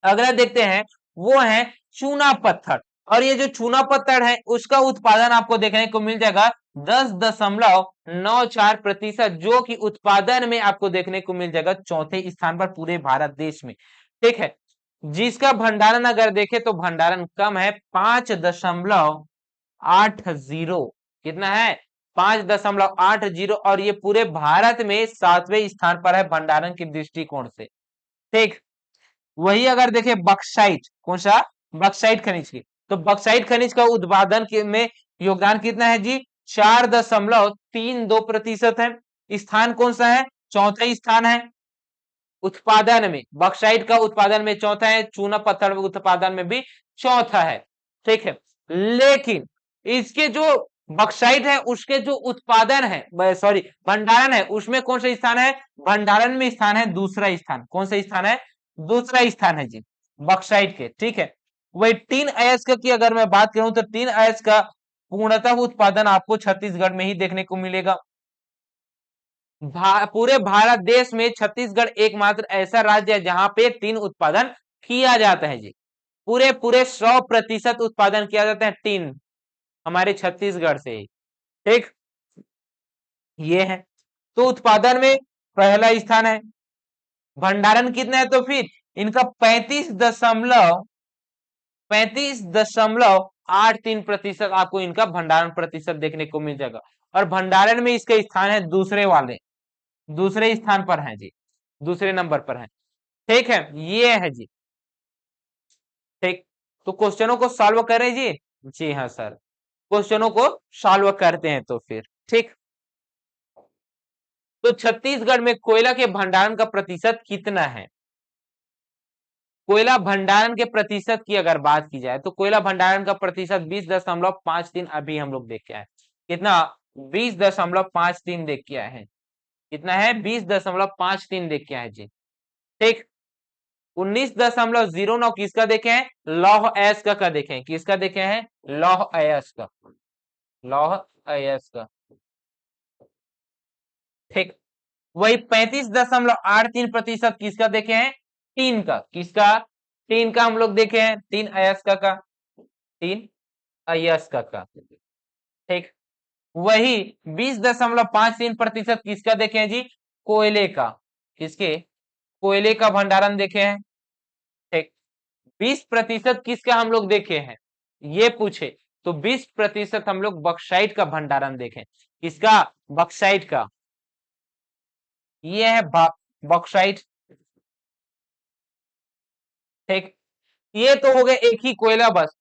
अगला देखते हैं, वो है चूना पत्थर, और ये जो चूना पत्थर है उसका उत्पादन आपको देखने को मिल जाएगा 10.94%, जो कि उत्पादन में आपको देखने को मिल जाएगा चौथे स्थान पर पूरे भारत देश में, ठीक है। जिसका भंडारण अगर देखे तो भंडारण कम है 5.80, कितना है, 5.80, और ये पूरे भारत में 7वें स्थान पर है भंडारण के दृष्टिकोण से, ठीक। वही अगर देखें बक्साइट, कौन सा, बक्साइट खनिज की, तो बक्साइट खनिज का उत्पादन में योगदान कितना है जी, 4.32% है। स्थान कौन सा है, चौथा स्थान है उत्पादन में, बक्साइट का उत्पादन में चौथा है, चूना पत्थर उत्पादन में भी चौथा है, ठीक है। लेकिन इसके जो बक्साइट है उसके जो उत्पादन है, सॉरी भंडारण है, उसमें कौन सा स्थान है, भंडारण में स्थान है दूसरा स्थान, कौन सा स्थान है, दूसरा स्थान है जी बक्साइट के, ठीक है। वही टीन अयस्क की अगर मैं बात करूं तो टीन अयस्क का पूर्णतः उत्पादन आपको छत्तीसगढ़ में ही देखने को मिलेगा। पूरे भारत देश में छत्तीसगढ़ एकमात्र ऐसा राज्य है जहां पे टीन उत्पादन किया जाता है जी, पूरे पूरे 100% उत्पादन किया जाता है टीन हमारे छत्तीसगढ़ से ही, ठीक। ये है, तो उत्पादन में पहला स्थान है। भंडारण कितना है, तो फिर इनका 35.83% आपको इनका भंडारण प्रतिशत देखने को मिल जाएगा, और भंडारण में इसका स्थान है दूसरे वाले, दूसरे स्थान पर है जी, दूसरे नंबर पर है, ठीक है। ये है जी, ठीक। तो क्वेश्चनों को सॉल्व करें जी, जी हाँ सर, क्वेश्चनों को सॉल्व करते हैं तो फिर, ठीक। तो छत्तीसगढ़ में कोयला के भंडारण का प्रतिशत कितना है, कोयला भंडारण के प्रतिशत की अगर बात की जाए तो कोयला भंडारण का प्रतिशत 20.53 अभी हम लोग देख के आए, कितना, 20.53 देख के आए हैं, कितना है, 20.53 देख के आए जी, ठीक। 19.09 किसका देखे हैं, लौह अयस्क का देखे हैं, किसका देखे हैं, लौह अयस्क, लौह अयस्क, ठीक। वही 35.83% किसका देखे हैं, टीन का, किसका, टीन का हम लोग देखे हैं, टीन अयस्क का, टीन अयस्क का, ठीक। वही 20.53% किसका देखे हैं जी, कोयले का, किसके, कोयले का भंडारण देखे हैं, ठीक। 20% किसका हम लोग देखे हैं, ये पूछे तो 20% हम लोग बक्साइट का भंडारण देखें, किसका, बक्साइट का, ये है बॉक्साइट, ठीक। ये तो हो गए एक ही कोयला बस।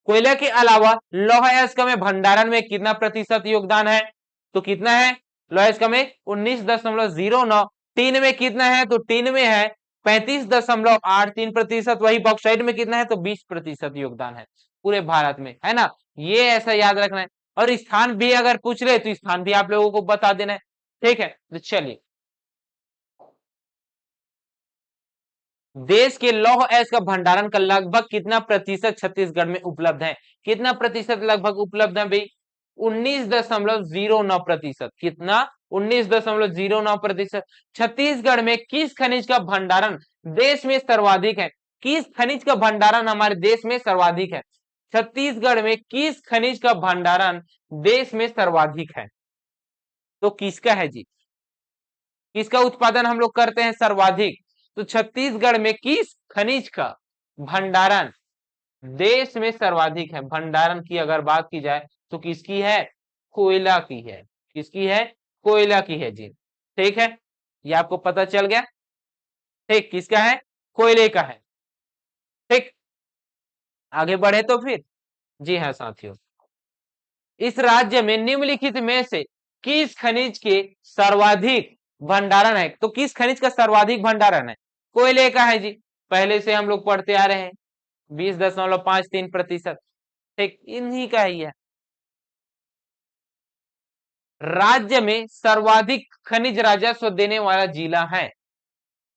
कोयला के अलावा लौह अयस्क में भंडारण में कितना प्रतिशत योगदान है, तो कितना है, लौह अयस्क में 19.09, टीन में कितना है, तो टीन में है 35.83%। वही बॉक्साइट में कितना है तो 20% योगदान है पूरे भारत में, है ना। ये ऐसा याद रखना है। और स्थान भी अगर पूछ ले तो स्थान भी आप लोगों को बता देना है, ठीक है। तो चलिए, देश के लौह अयस्क का भंडारण का लगभग कितना प्रतिशत छत्तीसगढ़ में उपलब्ध है? कितना प्रतिशत लगभग उपलब्ध है भाई? 19.09%। कितना? 19.09%। छत्तीसगढ़ में किस खनिज का भंडारण देश में सर्वाधिक है? किस खनिज का भंडारण हमारे देश में सर्वाधिक है? छत्तीसगढ़ में किस खनिज का भंडारण देश में सर्वाधिक है? तो किसका है जी? किसका उत्पादन हम लोग करते हैं सर्वाधिक? तो छत्तीसगढ़ में किस खनिज का भंडारण देश में सर्वाधिक है? भंडारण की अगर बात की जाए तो किसकी है? कोयला की है। किसकी है? कोयला की है जी, ठीक है। ये आपको पता चल गया, ठीक। किसका है? कोयले का है, ठीक। आगे बढ़े तो फिर, जी हाँ साथियों, इस राज्य में निम्नलिखित में से किस खनिज के सर्वाधिक भंडारण है? तो किस खनिज का सर्वाधिक भंडारण है? कोयले का है जी, पहले से हम लोग पढ़ते आ रहे हैं, 20.53%, ठीक। इन्हीं का ही है। राज्य में सर्वाधिक खनिज राजस्व देने वाला जिला है।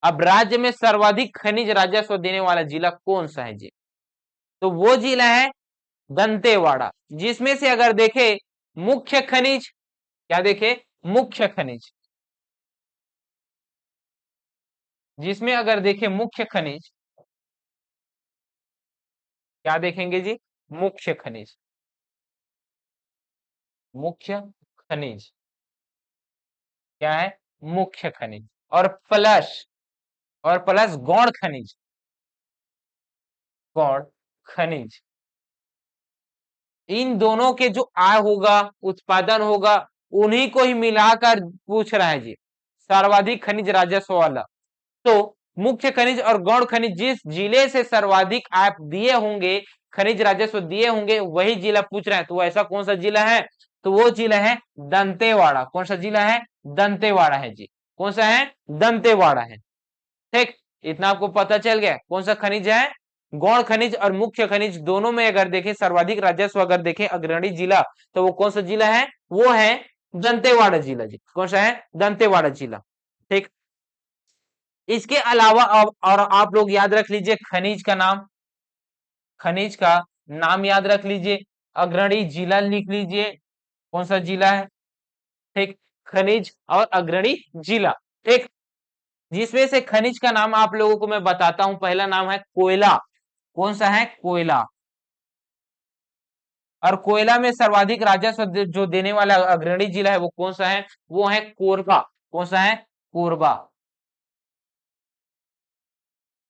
अब राज्य में सर्वाधिक खनिज राजस्व देने वाला जिला कौन सा है जी? तो वो जिला है दंतेवाड़ा, जिसमें से अगर देखे मुख्य खनिज, क्या देखे? मुख्य खनिज, जिसमें अगर देखे मुख्य खनिज, क्या देखेंगे जी? मुख्य खनिज, मुख्य खनिज क्या है? मुख्य खनिज। और प्लस, और प्लस गौण खनिज, गौण खनिज, इन दोनों के जो आय होगा, उत्पादन होगा, उन्हीं को ही मिलाकर पूछ रहा है जी, सर्वाधिक खनिज राजस्व वाला। तो मुख्य खनिज और गौण खनिज जिस जिले से सर्वाधिक आय दिए होंगे, खनिज राजस्व दिए होंगे, वही जिला पूछ रहा है। तो ऐसा कौन सा जिला है? तो वो जिला है दंतेवाड़ा। कौन सा जिला है? दंतेवाड़ा है जी। कौन सा है? दंतेवाड़ा है, ठीक। इतना आपको पता चल गया कौन सा खनिज है? गौण खनिज और मुख्य खनिज दोनों में अगर देखें सर्वाधिक राजस्व अगर देखें अग्रणी जिला, तो वो कौन सा जिला है? वो है दंतेवाड़ा जिला जी। कौन सा है? दंतेवाड़ा जिला, ठीक। इसके अलावा और आप लोग याद रख लीजिए खनिज का नाम, खनिज का नाम याद रख लीजिए, अग्रणी जिला लिख लीजिए, कौन सा जिला है, ठीक। खनिज और अग्रणी जिला, ठीक। जिसमें से खनिज का नाम आप लोगों को मैं बताता हूं। पहला नाम है कोयला। कौन सा है? कोयला। और कोयला में सर्वाधिक राजस्व जो देने वाला अग्रणी जिला है वो कौन सा है? वो है कोरबा। कौन सा है? कोरबा,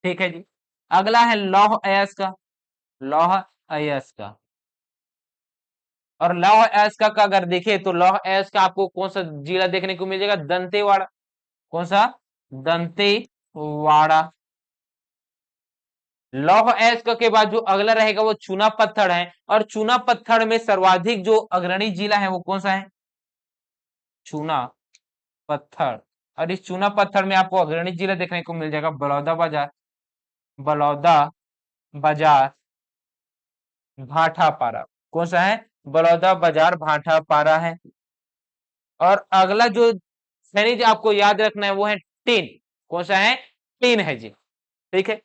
ठीक है जी। अगला है लौह अयस्क, लौह अयस्क। और लौह अयस्क का अगर देखे तो लौह अयस्क का आपको कौन सा जिला देखने को मिलेगा? दंतेवाड़ा। कौन सा? दंतेवाड़ा। लौह अयस्क के बाद जो अगला रहेगा वो चूना पत्थर है। और चूना पत्थर में सर्वाधिक जो अग्रणी जिला है वो कौन सा है? चूना पत्थर। और इस चूना पत्थर में आपको अग्रणी जिला देखने को मिल जाएगा बलौदा बाजार, बलौदा बाजार, भाटापारा। कौन सा है? बलौदा बाजार, भाटापारा है। और अगला जो खनिज आपको याद रखना है वो है टिन। कौन सा है? टिन है जी, ठीक है।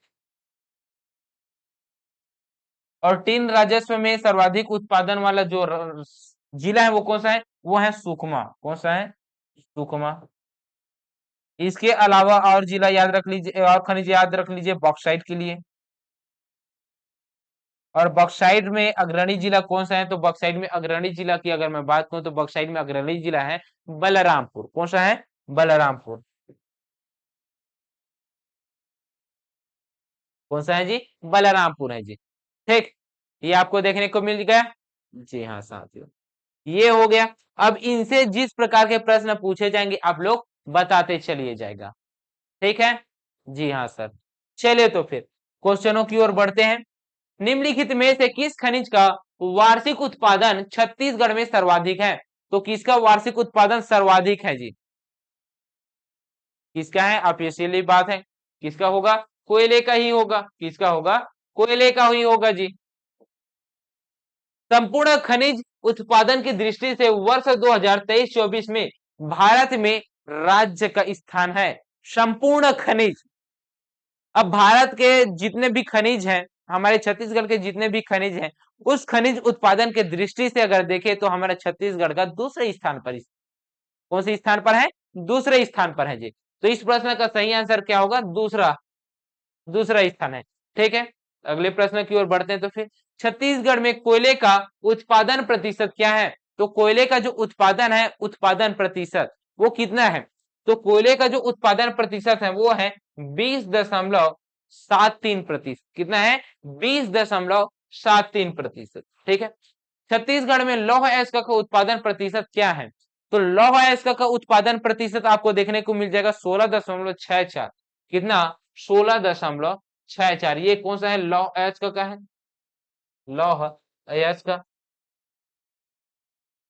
और टिन राजस्व में सर्वाधिक उत्पादन वाला जो जिला है वो कौन सा है? वो है सुकमा। कौन सा है? सुकमा। इसके अलावा और जिला याद रख लीजिए, और खनिज याद रख लीजिए बॉक्साइट के लिए। और बॉक्साइट में अग्रणी जिला कौन सा है? तो बॉक्साइट में अग्रणी जिला की अगर मैं बात करूं तो बॉक्साइट में अग्रणी जिला है बलरामपुर। कौन सा है? बलरामपुर। कौन सा है जी? बलरामपुर है जी, ठीक। ये आपको देखने को मिल गया, जी हाँ साथियों, ये हो गया। अब इनसे जिस प्रकार के प्रश्न पूछे जाएंगे आप लोग बताते चलिए जाएगा, ठीक है। जी हाँ सर। चलिए तो फिर क्वेश्चनों की ओर बढ़ते हैं। निम्नलिखित में से किस खनिज का वार्षिक उत्पादन छत्तीसगढ़ में सर्वाधिक है? तो किसका वार्षिक उत्पादन सर्वाधिक है जी? किसका है? आप ये सीधी बात है, किसका होगा? कोयले का ही होगा। किसका होगा? कोयले का ही होगा जी। संपूर्ण खनिज उत्पादन की दृष्टि से वर्ष 2023-24 में भारत में राज्य का स्थान है। संपूर्ण खनिज, अब भारत के जितने भी खनिज हैं, हमारे छत्तीसगढ़ के जितने भी खनिज हैं, उस खनिज उत्पादन के दृष्टि से अगर देखें तो हमारा छत्तीसगढ़ का दूसरे स्थान पर, कौन से स्थान पर है? दूसरे स्थान पर है जी। तो इस प्रश्न का सही आंसर क्या होगा? दूसरा, दूसरा स्थान है। ठीक है, अगले प्रश्न की ओर बढ़ते हैं। तो फिर छत्तीसगढ़ में कोयले का उत्पादन प्रतिशत क्या है? तो कोयले का जो उत्पादन है, उत्पादन प्रतिशत वो कितना है? तो कोयले का जो उत्पादन प्रतिशत है वो है 20.73%। कितना है? 20.73%। ठीक है। छत्तीसगढ़ में लौह अयस्क का उत्पादन प्रतिशत क्या है? तो लौह अयस्क का उत्पादन प्रतिशत आपको देखने को मिल जाएगा 16.64। कितना? 16.64। ये कौन सा है? लौह अयस्क का है, लौह अयस्क।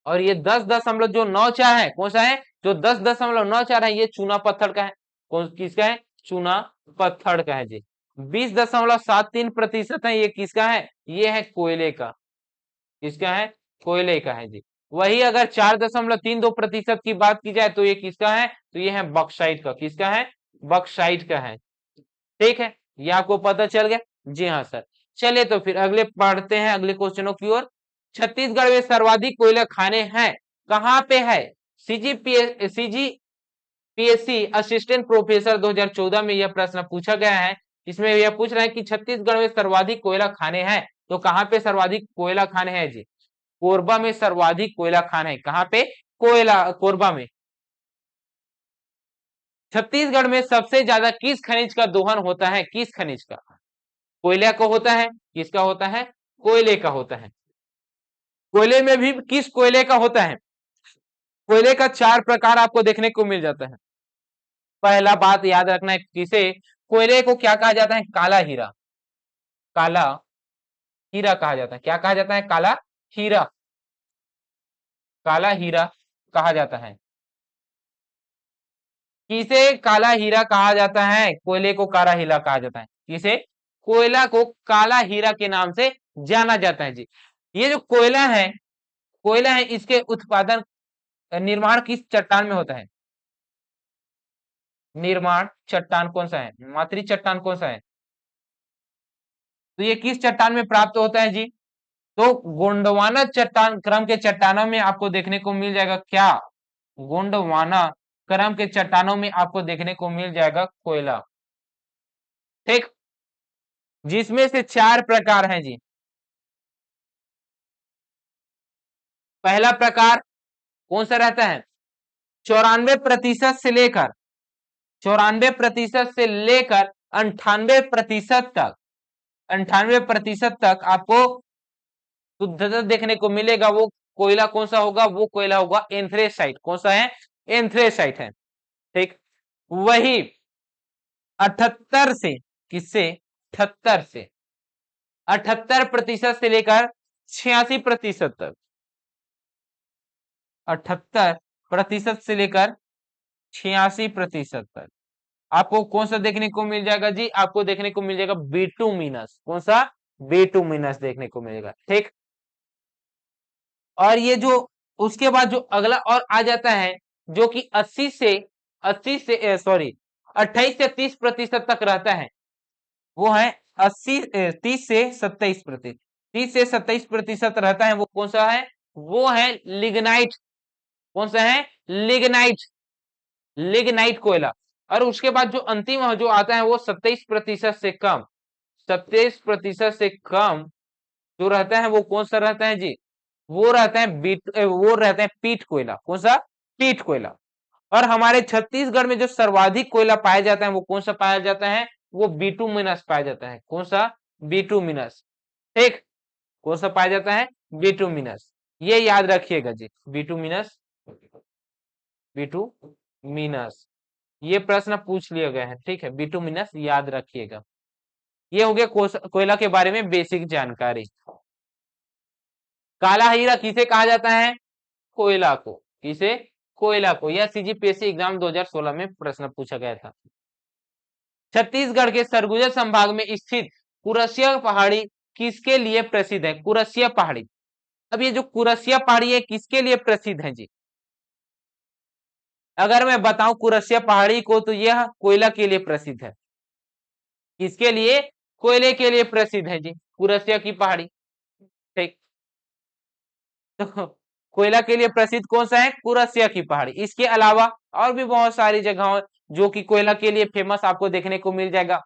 और ये 10.94 है, कौन सा है? जो 10.94 है ये चूना पत्थर का है। कौन किसका है? चूना पत्थर का है जी। 20.73% है, ये किसका है? ये है कोयले का। किसका है? कोयले का है जी। वही अगर 4.32% की बात की जाए तो ये किसका है? तो ये है बक्साइट का। किसका है? बक्साइट का है। ठीक है, ये आपको पता चल गया। जी हाँ सर। चलिए तो फिर अगले पढ़ते हैं, अगले क्वेश्चनों की ओर। छत्तीसगढ़ में सर्वाधिक कोयला खाने हैं, कहाँ पे है? सीजीपीएससी असिस्टेंट प्रोफेसर 2014 में यह प्रश्न पूछा गया है। इसमें यह पूछ रहा है कि छत्तीसगढ़ में सर्वाधिक कोयला खाने हैं, तो कहाँ पे सर्वाधिक कोयला खाने हैं जी? कोरबा में सर्वाधिक कोयला खान है। कहां पे? कोयला, कोरबा में। छत्तीसगढ़ में सबसे ज्यादा किस खनिज का दोहन होता है? किस खनिज का? कोयले का होता है। किसका होता है? कोयले का होता है। कोयले में भी किस कोयले का होता है? कोयले का 4 प्रकार आपको देखने को मिल जाता है। पहला बात याद रखना है, किसे कोयले को क्या कहा जाता है? काला हीरा। काला हीरा कहा जाता है। क्या कहा जाता है? काला हीरा। काला हीरा कहा जाता है। किसे काला हीरा कहा जाता है? कोयले को काला हीरा कहा जाता है। किसे? कोयला को काला हीरा के नाम से जाना जाता है जी। ये जो कोयला है, कोयला है, इसके उत्पादन, निर्माण किस चट्टान में होता है? निर्माण चट्टान कौन सा है? मातृ चट्टान कौन सा है? तो ये किस चट्टान में प्राप्त होता है जी? तो गोंडवाना चट्टान क्रम के चट्टानों में आपको देखने को मिल जाएगा क्या? गोंडवाना क्रम के चट्टानों में आपको देखने को मिल जाएगा कोयला। ठीक, जिसमें से 4 प्रकार हैं जी। पहला प्रकार कौन सा रहता है? 94% से लेकर, 94% से लेकर 98% तक, 98% तक आपको शुद्धता देखने को मिलेगा। वो कोयला कौन सा होगा? वो कोयला होगा एंथ्रेसाइट। कौन सा है? एंथ्रेसाइट है। ठीक, वही 78 से, किससे? 78 से, 78% से लेकर 86% तक, 78% से लेकर 86% तक आपको कौन सा देखने को मिल जाएगा जी? आपको देखने को मिल जाएगा बिटुमिनस। कौन सा? बिटुमिनस देखने को मिलेगा। ठीक, और ये जो उसके बाद जो अगला और आ जाता है, जो कि 80 से सॉरी 28 से 30% तक रहता है, वो है 30 से 27%। 30 से 27% रहता है, वो कौन सा है? वो है लिग्नाइट। कौन सा है? लिग्नाइट, लिग्नाइट कोयला। और उसके बाद जो अंतिम जो आता है वो 27% से कम, 27% से कम जो रहता है वो कौन सा रहता है जी? वो रहता है वो रहता है पीट कोयला। कौन सा? पीट कोयला। और हमारे छत्तीसगढ़ में जो सर्वाधिक कोयला पाया जाता है वो कौन सा पाया जाता है? वो बिटुमिनस पाया जाता है। कौन सा? बिटुमिनस। ठीक, कौन सा पाया जाता है? बिटुमिनस। ये याद रखिएगा जी, बिटुमिनस, बिटुमिनस। ये प्रश्न पूछ लिया गया है। ठीक है, बिटुमिनस याद रखिएगा। ये हो गया कोयला के बारे में बेसिक जानकारी। काला हीरा किसे कहा जाता है? कोयला को। किसे? कोयला को। यह सीजीपीएससी एग्जाम 2016 में प्रश्न पूछा गया था। छत्तीसगढ़ के सरगुजा संभाग में स्थित कुरसिया पहाड़ी किसके लिए प्रसिद्ध है? कुरसिया पहाड़ी। अब ये जो कुरसिया पहाड़ी है किसके लिए प्रसिद्ध है जी? अगर मैं बताऊं कुरसिया पहाड़ी को तो यह कोयला के लिए प्रसिद्ध है। किसके लिए? कोयले के लिए प्रसिद्ध है जी कुरसिया की पहाड़ी। ठीक, तो कोयला के लिए प्रसिद्ध कौन सा है? कुरसिया की पहाड़ी। इसके अलावा और भी बहुत सारी जगह जो कि कोयला के लिए फेमस आपको देखने को मिल जाएगा।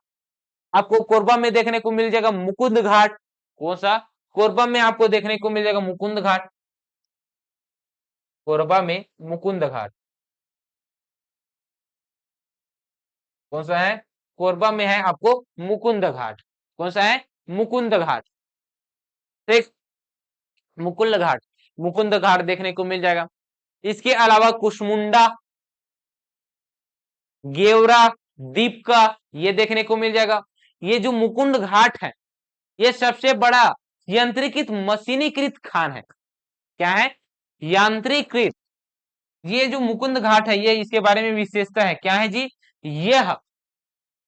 आपको कोरबा में देखने को मिल जाएगा मुकुंद घाट। कौन सा? कोरबा में आपको देखने को मिल जाएगा मुकुंद घाट। कोरबा में मुकुंद घाट कौन सा है? कोरबा में है आपको मुकुंद घाट। कौन सा है? मुकुंद घाट। ठीक, मुकुंद घाट, मुकुंद घाट देखने को मिल जाएगा। इसके अलावा कुशमुंडा, गेवरा, दीपका ये देखने को मिल जाएगा। ये जो मुकुंद घाट है ये सबसे बड़ा यंत्रीकृत मशीनीकृत खान है। क्या है? यांत्रिकृत। ये जो मुकुंद घाट है ये इसके बारे में विशेषता है क्या है जी? यह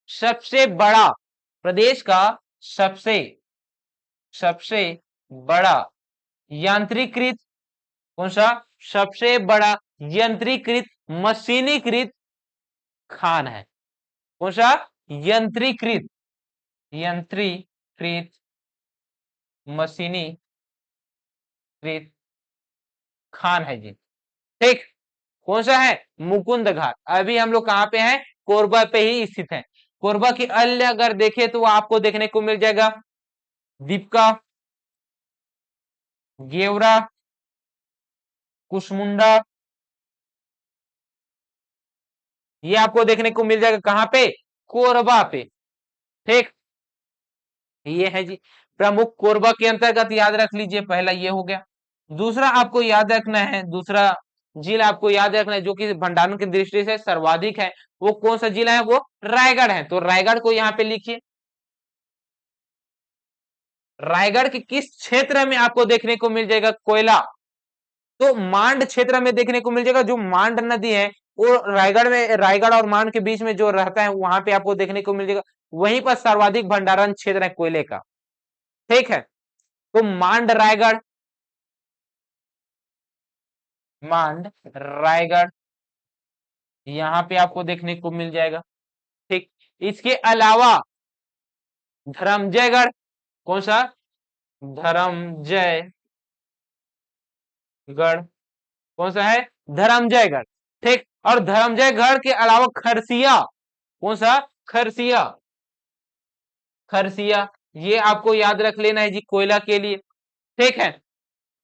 सबसे बड़ा प्रदेश का सबसे सबसे बड़ा यांत्रिकृत कौन सा? सबसे बड़ा यंत्रीकृत मशीनीकृत खान है। कौन सा? यंत्रीकृत, यंत्रीकृत मशीनीकृत खान है जी। ठीक, कौन सा है? मुकुंद घाट। अभी हम लोग कहां पे हैं? कोरबा पे ही स्थित है। कोरबा की अल्य अगर देखें तो आपको देखने को मिल जाएगा दीपका, गेवरा, कुशमुंडा, ये आपको देखने को मिल जाएगा कहां पे? कोरबा पे। ठीक, ये है जी प्रमुख कोरबा के अंतर्गत। याद रख लीजिए, पहला ये हो गया। दूसरा आपको याद रखना है, दूसरा जिला आपको याद रखना है जो कि भंडारण की दृष्टि से सर्वाधिक है, वो कौन सा जिला है? वो रायगढ़ है। तो रायगढ़ को यहाँ पे लिखिए। रायगढ़ के किस क्षेत्र में आपको देखने को मिल जाएगा कोयला? तो मांड क्षेत्र में देखने को मिल जाएगा। जो मांड नदी है वो रायगढ़ में, रायगढ़ और मांड के बीच में जो रहता है वहां पे आपको देखने को मिल जाएगा। वहीं पर सर्वाधिक भंडारण क्षेत्र है कोयले का। ठीक है, तो मांड रायगढ़, मांड रायगढ़ यहां पे आपको देखने को मिल जाएगा। ठीक, इसके अलावा धर्मजयगढ़, कौन सा? धर्मजयगढ़, कौन सा है? धर्मजयगढ़। ठीक, और धर्मजयगढ़ के अलावा खरसिया, कौन सा? खरसिया, खरसिया ये आपको याद रख लेना है जी कोयला के लिए। ठीक है,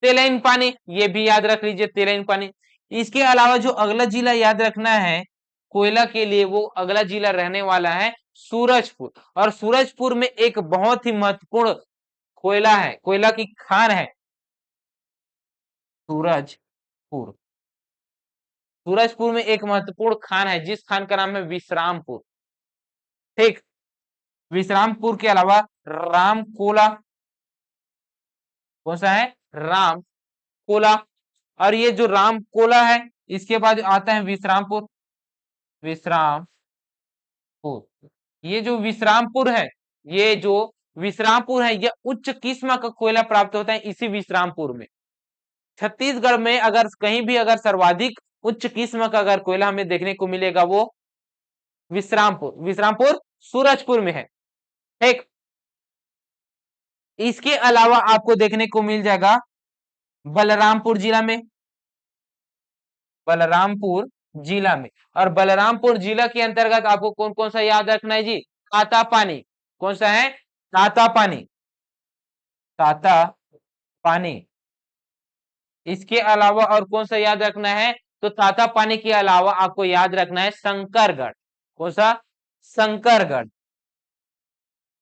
तेलैन पानी ये भी याद रख लीजिए, तेलैन पानी। इसके अलावा जो अगला जिला याद रखना है कोयला के लिए, वो अगला जिला रहने वाला है सूरजपुर। और सूरजपुर में एक बहुत ही महत्वपूर्ण कोयला है, कोयला की खान है सूरजपुर। सूरजपुर में एक महत्वपूर्ण खान है जिस खान का नाम है विश्रामपुर। ठीक, विश्रामपुर के अलावा रामकोला, कौन सा है? रामकोला। और ये जो रामकोला है इसके बाद आता है विश्रामपुर। विश्रामपुर, ये जो विश्रामपुर है, ये जो विश्रामपुर है यह उच्च किस्म का कोयला प्राप्त होता है इसी विश्रामपुर में। छत्तीसगढ़ में अगर कहीं भी अगर सर्वाधिक उच्च किस्म का अगर कोयला हमें देखने को मिलेगा वो विश्रामपुर, विश्रामपुर सूरजपुर में है। ठीक, इसके अलावा आपको देखने को मिल जाएगा बलरामपुर जिला में, बलरामपुर जिला में। और बलरामपुर जिला के अंतर्गत आपको कौन कौन सा याद रखना है जी? ताता पानी, कौन सा है? ताता पानी, ताता पानी। इसके अलावा और कौन सा याद रखना है? तो ताता पानी के अलावा आपको याद रखना है शंकरगढ़। कौन सा? शंकरगढ़,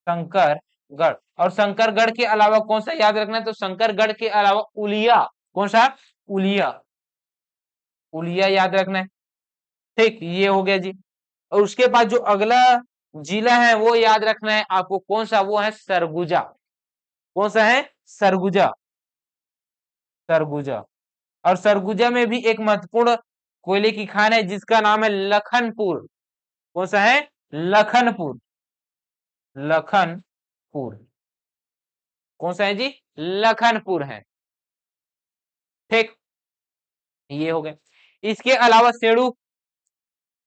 शंकरगढ़। और शंकरगढ़ के अलावा कौन सा याद रखना है? तो शंकरगढ़ के अलावा उलिया, कौन सा? उलिया, उलिया याद रखना है। ठीक, ये हो गया जी। और उसके बाद जो अगला जिला है वो याद रखना है आपको, कौन सा? वो है सरगुजा। कौन सा है? सरगुजा, सरगुजा। और सरगुजा में भी एक महत्वपूर्ण कोयले की खान है जिसका नाम है लखनपुर। कौन सा है? लखनपुर। लखनपुर। कौन सा है जी? लखनपुर है। ठीक, ये हो गए। इसके अलावा सेडू,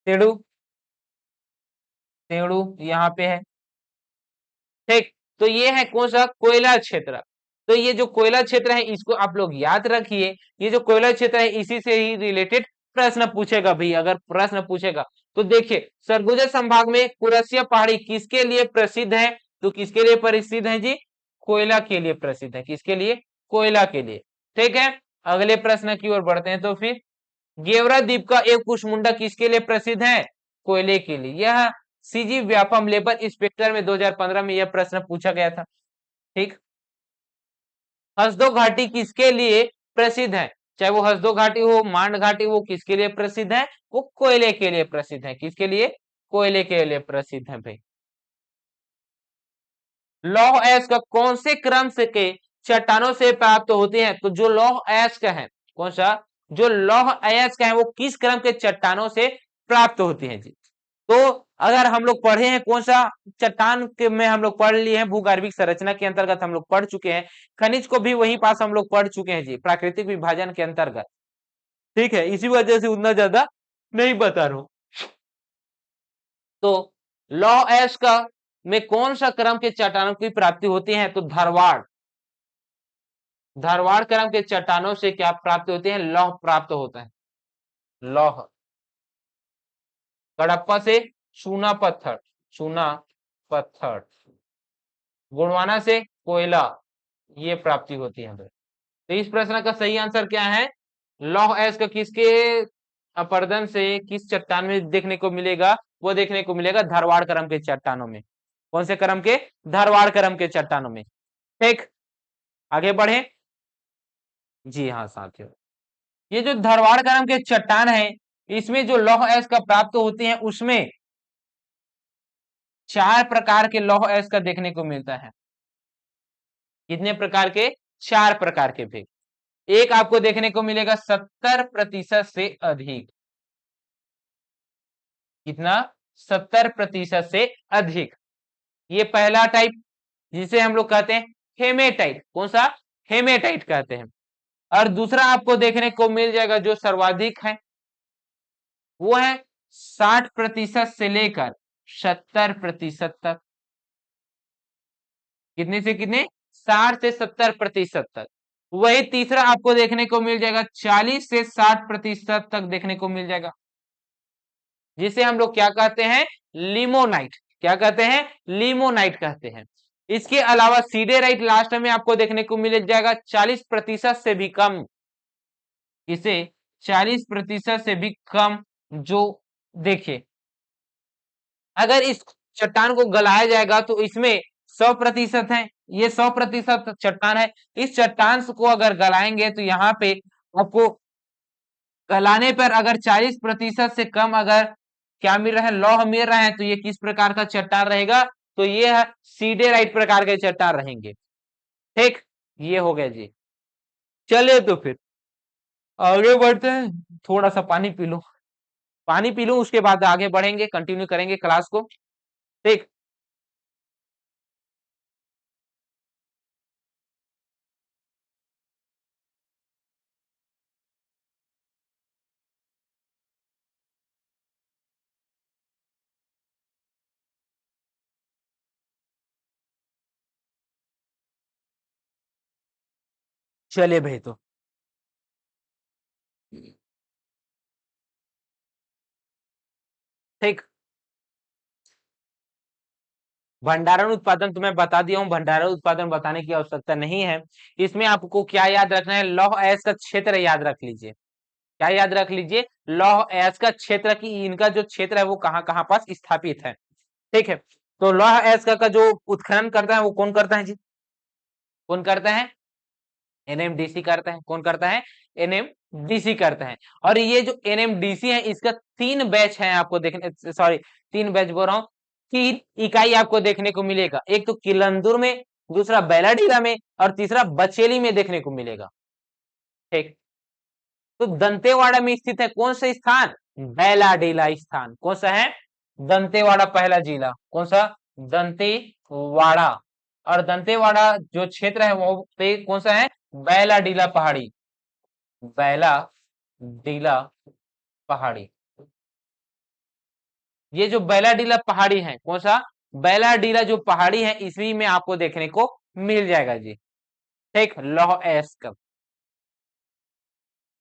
सेडू, सेडू यहाँ पे है। ठीक, तो ये है कौन सा? कोयला क्षेत्र। तो ये जो कोयला क्षेत्र है इसको आप लोग याद रखिए। ये जो कोयला क्षेत्र है इसी से ही रिलेटेड प्रश्न पूछेगा भाई, अगर प्रश्न पूछेगा तो देखिए, सरगुजा संभाग में कुरसिया पहाड़ी किसके लिए प्रसिद्ध है? तो किसके लिए प्रसिद्ध है जी? कोयला के लिए प्रसिद्ध है। किसके लिए? कोयला के लिए। ठीक है, अगले प्रश्न की ओर बढ़ते हैं। तो फिर गेवरा द्वीप का एक कुशमुंडा किसके लिए प्रसिद्ध है? कोयले के लिए। यह सीजी व्यापम लेबर इंस्पेक्टर में 2015 में यह प्रश्न पूछा गया था। ठीक, हसदो घाटी किसके लिए प्रसिद्ध है? चाहे वो हसदो घाटी हो, मांड घाटी हो, किसके लिए प्रसिद्ध है? वो कोयले के लिए प्रसिद्ध है। किसके लिए? कोयले के लिए प्रसिद्ध है भाई। लौह अयस्क का कौन से क्रम से के चट्टानों से प्राप्त होते हैं? तो जो लौह अयस्क है, कौन सा? जो लौह अयस्क है वो किस क्रम के चट्टानों से प्राप्त होती हैं जी? तो अगर हम लोग पढ़े हैं कौन सा चट्टान के में हम लोग पढ़ लिए हैं, भूगर्भिक संरचना के अंतर्गत हम लोग पढ़ चुके हैं। खनिज को भी वहीं पास हम लोग पढ़ चुके हैं जी, प्राकृतिक विभाजन के अंतर्गत। ठीक है, इसी वजह से उतना ज्यादा नहीं बता रहा हूं। तो लौह अयस्क में कौन सा क्रम के चट्टानों की प्राप्ति होती है? तो धारवाड़, धारवाड़ क्रम के चट्टानों से क्या प्राप्ति होती है? लौह प्राप्त होता है। लौह, कडप्पा से चूना पत्थर, चूना पत्थर, गोंडवाना से कोयला, ये प्राप्ति होती है हमें। तो इस प्रश्न का सही आंसर क्या है? लौह अयस्क किसके अपर्दन से किस चट्टान में देखने को मिलेगा? वो देखने को मिलेगा धारवाड़ क्रम के चट्टानों में। कौन से क्रम के? धारवाड़ क्रम के चट्टानों में। ठीक, आगे बढ़े। जी हाँ साथियों, ये जो धारवाड़ क्रम के चट्टान है इसमें जो लौह अयस्क प्राप्त होते हैं उसमें 4 प्रकार के लौह अयस्क देखने को मिलता है। कितने प्रकार के? 4 प्रकार के भी। एक आपको देखने को मिलेगा 70% से अधिक। कितना? 70% से अधिक। ये पहला टाइप जिसे हम लोग कहते हैं हेमेटाइट। कौन सा? हेमेटाइट कहते हैं। और दूसरा आपको देखने को मिल जाएगा जो सर्वाधिक है, वो है 60% से लेकर 70% तक। कितने से कितने? 60 से 70% तक। वही तीसरा आपको देखने को मिल जाएगा 40 से 60% तक देखने को मिल जाएगा, जिसे हम लोग क्या कहते हैं? लिमोनाइट। क्या कहते हैं? लिमोनाइट कहते हैं। इसके अलावा सीडेराइट लास्ट में आपको देखने को मिल जाएगा 40% से भी कम। इसे 40% से भी कम। जो देखिए, अगर इस चट्टान को गलाया जाएगा तो इसमें 100% है, ये 100% चट्टान है। इस चट्टान को अगर गलाएंगे तो यहाँ पे आपको गलाने पर अगर 40% से कम अगर क्या मिल रहा है? लौह मिल रहा है, तो ये किस प्रकार का चट्टान रहेगा? तो ये है सीडेराइट प्रकार के चट्टान रहेंगे। ठीक, ये हो गया जी। चलिए तो फिर आगे बढ़ते हैं। थोड़ा सा पानी पी लो, पानी पी लो, उसके बाद आगे बढ़ेंगे, कंटिन्यू करेंगे क्लास को। ठीक, चलिए भाई। तो ठीक, भंडारण उत्पादन तो मैं बता दिया हूं, भंडारण उत्पादन बताने की आवश्यकता नहीं है। इसमें आपको क्या याद रखना है? लौह अयस्क का क्षेत्र याद रख लीजिए। क्या याद रख लीजिए? लौह अयस्क का क्षेत्र की, इनका जो क्षेत्र है वो कहाँ कहाँ पास स्थापित है। ठीक है, तो लौह अयस्क का जो उत्खनन करता है वो कौन करता है जी? कौन करता है? एनएमडीसी करता है। कौन करता है? एनएमडीसी करता है। और ये जो एनएमडीसी है इसका 3 बैच है आपको देखने, सॉरी 3 बैच बोल रहा हूँ, 3 इकाई आपको देखने को मिलेगा। एक तो किलंदुर में, दूसरा बैलाडीला में, और तीसरा बचेली में देखने को मिलेगा। ठीक, तो दंतेवाड़ा में स्थित है कौन सा स्थान? बैलाडीला स्थान। कौन सा है? दंतेवाड़ा पहला जिला। कौन सा? दंतेवाड़ा वाड़ा। और दंतेवाड़ा जो क्षेत्र है वो पे कौन सा है? बैलाडीला पहाड़ी। बैलाडीला पहाड़ी। ये जो बैलाडीला पहाड़ी है कौन सा? बैलाडीला जो पहाड़ी है इसी में आपको देखने को मिल जाएगा जी। ठीक, लौह अयस्क।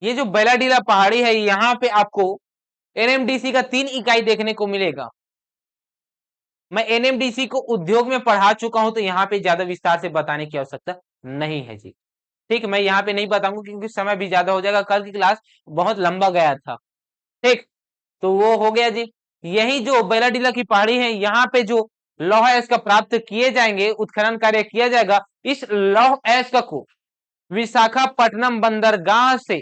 ये जो बैलाडीला पहाड़ी है यहाँ पे आपको एनएमडीसी का 3 इकाई देखने को मिलेगा। मैं एनएमडीसी को उद्योग में पढ़ा चुका हूं तो यहाँ पे ज्यादा विस्तार से बताने की आवश्यकता नहीं है जी। ठीक, मैं यहाँ पे नहीं बताऊंगा क्योंकि समय भी ज्यादा हो जाएगा, कल की क्लास बहुत लंबा गया था। ठीक, तो वो हो गया जी। यही जो बैलाडीला की पहाड़ी है यहाँ पे जो लौह अयस्क प्राप्त किए जाएंगे, उत्खनन कार्य किया जाएगा। इस लौह अयस्क को विशाखापट्टनम बंदरगाह से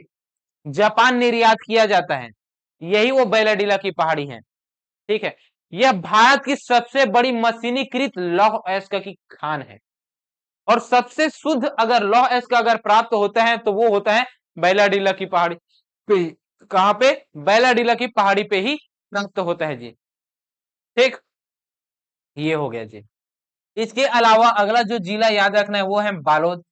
जापान निर्यात किया जाता है। यही वो बैलाडीला की पहाड़ी है। ठीक है, यह भारत की सबसे बड़ी मशीनीकृत लौह अयस्क की खान है। और सबसे शुद्ध अगर लौह अयस्क अगर प्राप्त होता है तो वो होता है बैलाडीला की पहाड़ी पे। कहां पे? बैलाडीला की पहाड़ी पे ही प्राप्त होता है जी। ठीक, ये हो गया जी। इसके अलावा अगला जो जिला याद रखना है वो है बालोद।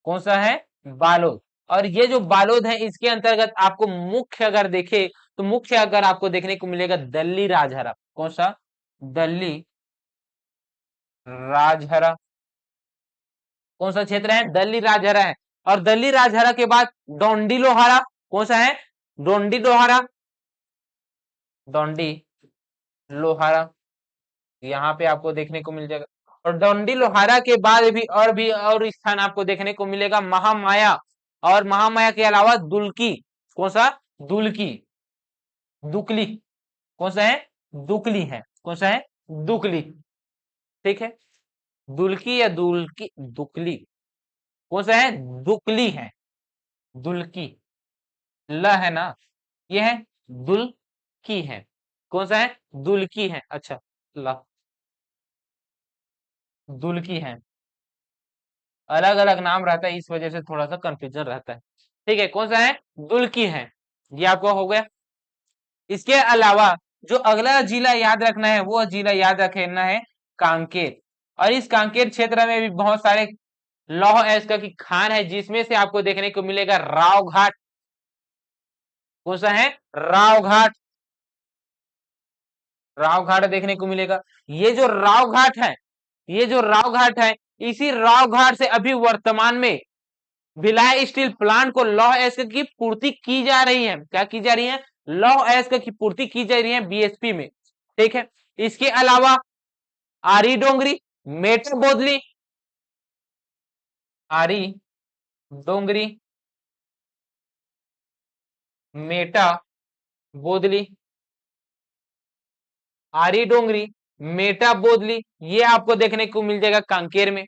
कौन सा है? बालोद। और ये जो बालोद है इसके अंतर्गत आपको मुख्य अगर देखे तो मुख्य अगर आपको देखने को मिलेगा दल्ली राजहरा। कौन सा? दल्ली राजहरा। कौन सा क्षेत्र है? दल्ली राजहरा है। और दल्ली राजहरा के बाद डोंडी लोहारा। कौन सा है? डोंडी लोहारा। डोंडी लोहारा यहाँ पे आपको देखने को मिल जाएगा। और डोंडी लोहारा के बाद भी और स्थान आपको देखने को मिलेगा महामाया। और महामाया के अलावा दुल्की। कौन सा? दुल्की। दुकली। कौन सा है? दुकली है। कौन सा है? दुकली। ठीक है, दुल्की या दुल्की, दुकली। कौन सा है? दुकली है। दुल्की ल है ना, ये है दुल्की है। कौन सा है? दुल्की है। अच्छा, ल दुल्की है। अलग अलग नाम रहता है इस वजह से थोड़ा सा कंफ्यूजन रहता है। ठीक है, कौन सा है? दुल्की है। ये आपको हो गया। इसके अलावा जो अगला जिला याद रखना है वो जिला याद रखना है कांकेर। और इस कांकेर क्षेत्र में भी बहुत सारे लौह अयस्क की खान है जिसमें से आपको देखने को मिलेगा राव घाट। कौन सा है? राव घाट। राव घाट देखने को मिलेगा। ये जो राव घाट है, ये जो राव घाट है, इसी राव घाट से अभी वर्तमान में भिलाई स्टील प्लांट को लौह अयस्क की पूर्ति की जा रही है। क्या की जा रही है? लौह अयस्क की पूर्ति की जा रही है बीएसपी में। ठीक है, इसके अलावा आरी डोंगरी, मेटा बोदली, आरी डोंगरी, मेटा बोदली, आरी डोंगरी, मेटा बोदली, ये आपको देखने को मिल जाएगा कांकेर में।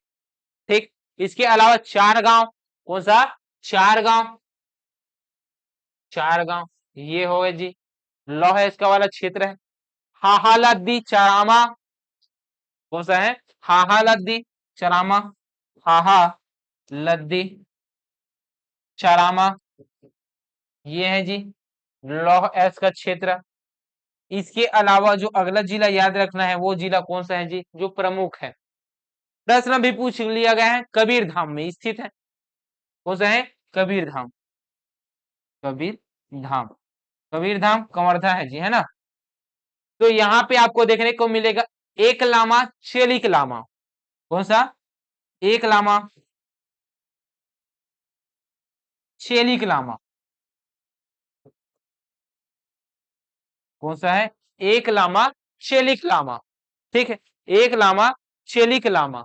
ठीक, इसके अलावा चार गांव। कौन सा? चार गांव। चार गांव ये हो गए जी, लौह इसका वाला क्षेत्र है। हाहा लद्दी चरामा। कौन सा है? हाहा लद्दी चरामा। हाहा लद्दी चरामा, ये है जी लौह एस का क्षेत्र। इसके अलावा जो अगला जिला याद रखना है वो जिला कौन सा है जी? जो प्रमुख है, प्रश्न भी पूछ लिया गया है, कबीर धाम में स्थित है। कौन सा है? कबीर धाम। कबीर धाम। कबीर धाम कवर्धा है जी, है ना। तो यहाँ पे आपको देखने को मिलेगा एक लामा, चेलिक लामा। कौन सा? एक लामा, चेलिक लामा। कौन सा है? एक लामा, चेलिक लामा। ठीक है, एक लामा, चेलिक लामा।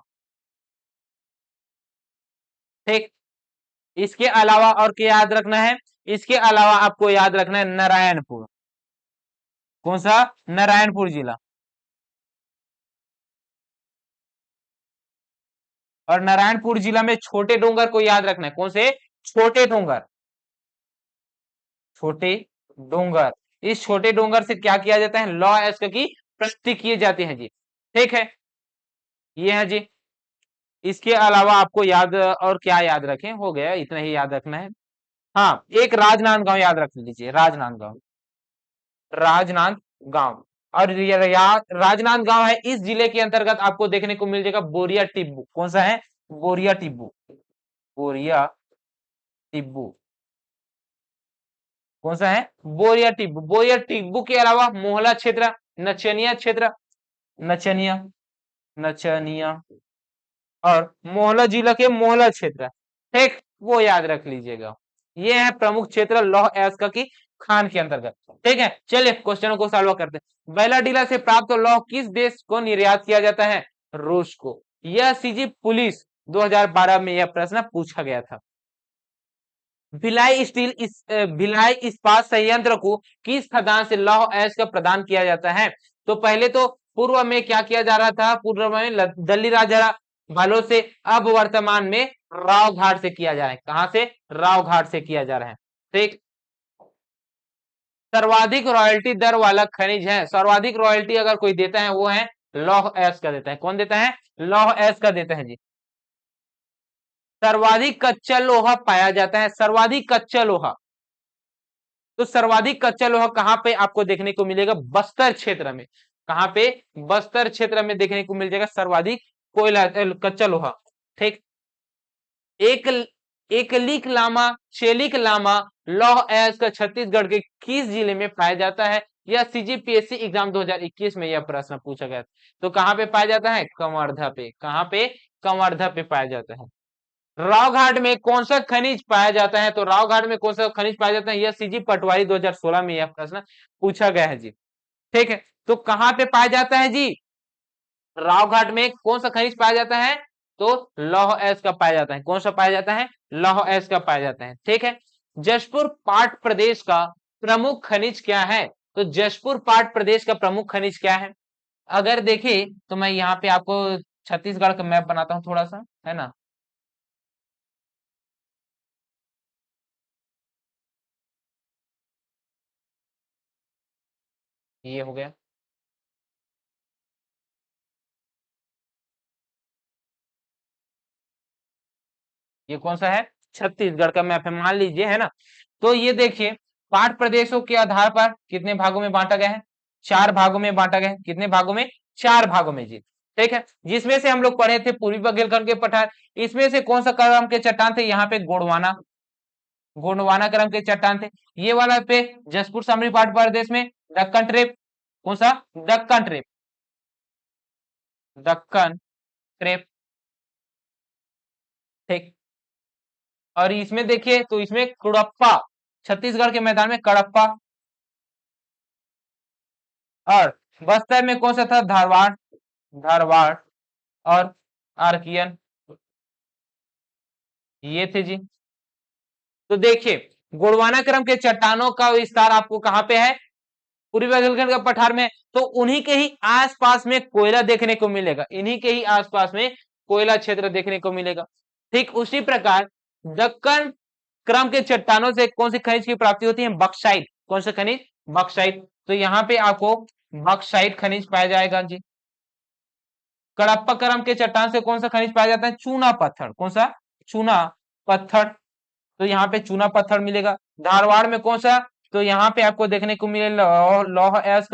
ठीक, इसके अलावा और क्या याद रखना है? इसके अलावा आपको याद रखना है नारायणपुर। कौन सा? नारायणपुर जिला। और नारायणपुर जिला में छोटे डोंगर को याद रखना है। कौन से? छोटे डोंगर। छोटे डोंगर, इस छोटे डोंगर से क्या किया जाता है? लौह अयस्क की प्राप्ति किए जाते हैं जी। ठीक है, ये है जी। इसके अलावा आपको याद और क्या याद रखें? हो गया, इतना ही याद रखना है। हाँ, एक राजनांदगांव याद रख लीजिए, राजनांदगांव। राजनांदगांव और राजनांदगांव है, इस जिले के अंतर्गत आपको देखने को मिल जाएगा बोरिया टिब्बू। कौन सा है? बोरिया टिब्बू। बोरिया टिब्बू कौन सा है? बोरिया टिब्बू। बोरिया टिब्बू के अलावा मोहला क्षेत्र, नचनिया क्षेत्र, नचनिया, नचनिया और मोहला जिला के मोहला क्षेत्र, ठीक, वो याद रख लीजिएगा। ये है प्रमुख क्षेत्र लौह अयस्क की खान के अंतर्गत। ठीक है, चलिए क्वेश्चनों को सॉल्व करते हैं। बेलाडीला से प्राप्त लौह किस देश को निर्यात किया जाता है? रूस को। यह सीजी पुलिस 2012 में यह प्रश्न पूछा गया था। भिलाई इस्पात संयंत्र को किस खदान से लौह अयस्क प्रदान किया जाता है? तो पहले तो पूर्व में क्या किया जा रहा था? पूर्व में दल्ली राजा भालो से, अब वर्तमान में राव घाट से किया जा रहा है। कहां से? राव घाट से किया जा रहा है। ठीक, सर्वाधिक रॉयल्टी दर वाला खनिज है, सर्वाधिक रॉयल्टी अगर कोई देता है वो है लौह अयस्क देता है। कौन देता है? लौह अयस्क देता है जी। सर्वाधिक कच्चा लोहा पाया जाता है, सर्वाधिक कच्चा लोहा, तो सर्वाधिक कच्चा लोहा कहां पे आपको देखने को मिलेगा? बस्तर क्षेत्र में। कहां पे? बस्तर क्षेत्र में देखने को मिल जाएगा सर्वाधिक कोयला कच्चा लोहा। ठीक, एक एकलिक लामा, चेलिक लामा लौह अयस्क छत्तीसगढ़ के किस जिले में पाया जाता है? यह सीजीपीएससी एग्जाम 2021 में यह प्रश्न पूछा गया। तो कहां पे पाया जाता है? कवर्धा पे। कहां पे? कवर्धा पे पाया जाता है। रावघाट में कौन सा खनिज पाया जाता है? तो रावघाट में कौन सा खनिज पाया जाता है? यह सीजी पटवारी 2016 में यह प्रश्न पूछा गया है जी। ठीक है, तो कहां पे पाया जाता है जी? रावघाट में कौन सा खनिज पाया जाता है? तो लौह अयस्क का पाया जाता है। कौन सा पाया जाता है? लौह अयस्क का पाया जाता है। ठीक है, जशपुर पाट प्रदेश का प्रमुख खनिज क्या है? तो जशपुर पाट प्रदेश का प्रमुख खनिज क्या है? अगर देखें तो मैं यहाँ पे आपको छत्तीसगढ़ का मैप बनाता हूँ थोड़ा सा, है ना। ये हो गया, ये कौन सा है? छत्तीसगढ़ का मैप है, मान लीजिए, है ना। तो ये देखिए, पाठ प्रदेशों के आधार पर कितने भागों में बांटा गया है? 4 भागों में बांटा गया है। कितने भागों में? 4 भागों में जी। ठीक है, जिसमें से हम लोग पढ़े थे पूर्वी बुंदेलखंड के पठार। इसमें से कौन सा क्रम के चट्टान थे? यहाँ पे गोंडवाना, गोंडवाना क्रम के चट्टान थे। ये वाला पे जसपुर समरी पाठ प्रदेश में दक्कन ट्रेप। कौन सा? Deccan trap, Deccan trap. ठीक, और इसमें देखिए तो इसमें कुड़प्पा, छत्तीसगढ़ के मैदान में कडप्पा। और बस्तर में कौन सा था? धारवाड़, धारवाड़ और आरकियन, ये थे जी। तो देखिए, गोंडवाना क्रम के चट्टानों का विस्तार आपको कहां पे है? पूर्वी बुंदेलखंड का पठार में। तो उन्हीं के ही आसपास में कोयला देखने को मिलेगा, इन्हीं के ही आसपास में कोयला क्षेत्र देखने को मिलेगा। ठीक उसी प्रकार दक्कन क्रम के चट्टानों से कौन सी खनिज की प्राप्ति होती है? बक्साइट। कौन सा खनिज? बक्साइट। तो यहाँ पे आपको बक्साइट खनिज पाया जाएगा जी। कडप्पा क्रम के चट्टान से कौन सा खनिज पाया जाता है? चूना पत्थर। कौन सा? चूना पत्थर। तो यहाँ पे चूना पत्थर मिलेगा। धारवाड़ में कौन सा? तो यहाँ पे आपको देखने को मिलेगा लौह अयस्क,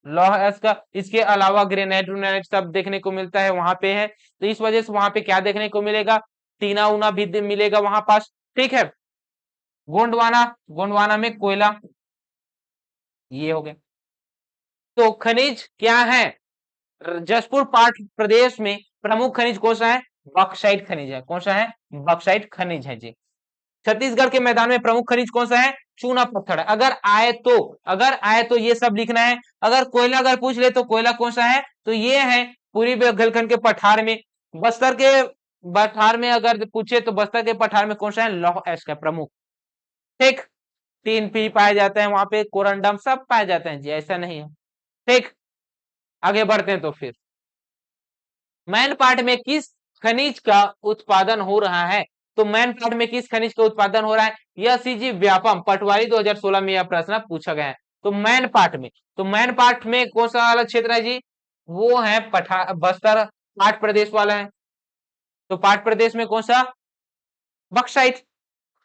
लौह अयस्क। इसके अलावा ग्रेनाइट व्रेनाइट सब देखने को मिलता है वहां पे है। तो इस वजह से वहां पे क्या देखने को मिलेगा? टीना उना भी मिलेगा वहां पास। ठीक है, गोंडवाना, गोंडवाना में कोयला, ये हो गया। तो खनिज क्या है? जसपुर पाट प्रदेश में प्रमुख खनिज कौन सा है? बॉक्साइट खनिज है। कौन सा है? बॉक्साइट खनिज है जी। छत्तीसगढ़ के मैदान में प्रमुख खनिज कौन सा है? चूना पत्थर है। अगर आए तो, अगर आए तो ये सब लिखना है। अगर कोयला अगर पूछ ले तो कोयला कौन सा है? तो ये है पूर्वी बुंदेलखंड के पठार में। बस्तर के पठार में अगर पूछे तो बस्तर के पठार में कौन सा है? लौह अयस्क है प्रमुख। ठीक, तीन पी पाए जाते हैं वहां पे, कोरंडम सब पाए जाते हैं जी, ऐसा नहीं है। ठीक, आगे बढ़ते हैं तो फिर मैन पार्ट में किस खनिज का उत्पादन हो रहा है? तो मैन पार्ट में किस खनिज का उत्पादन हो रहा है? यह सीजी व्यापम पटवारी 2016 में यह प्रश्न पूछा गया है। तो मैन पार्ट में, तो मैन पार्ट में कौन सा वाला क्षेत्र है जी? वो है बस्तर पाट प्रदेश वाला है। तो पाट प्रदेश में कौन सा? बक्साइट।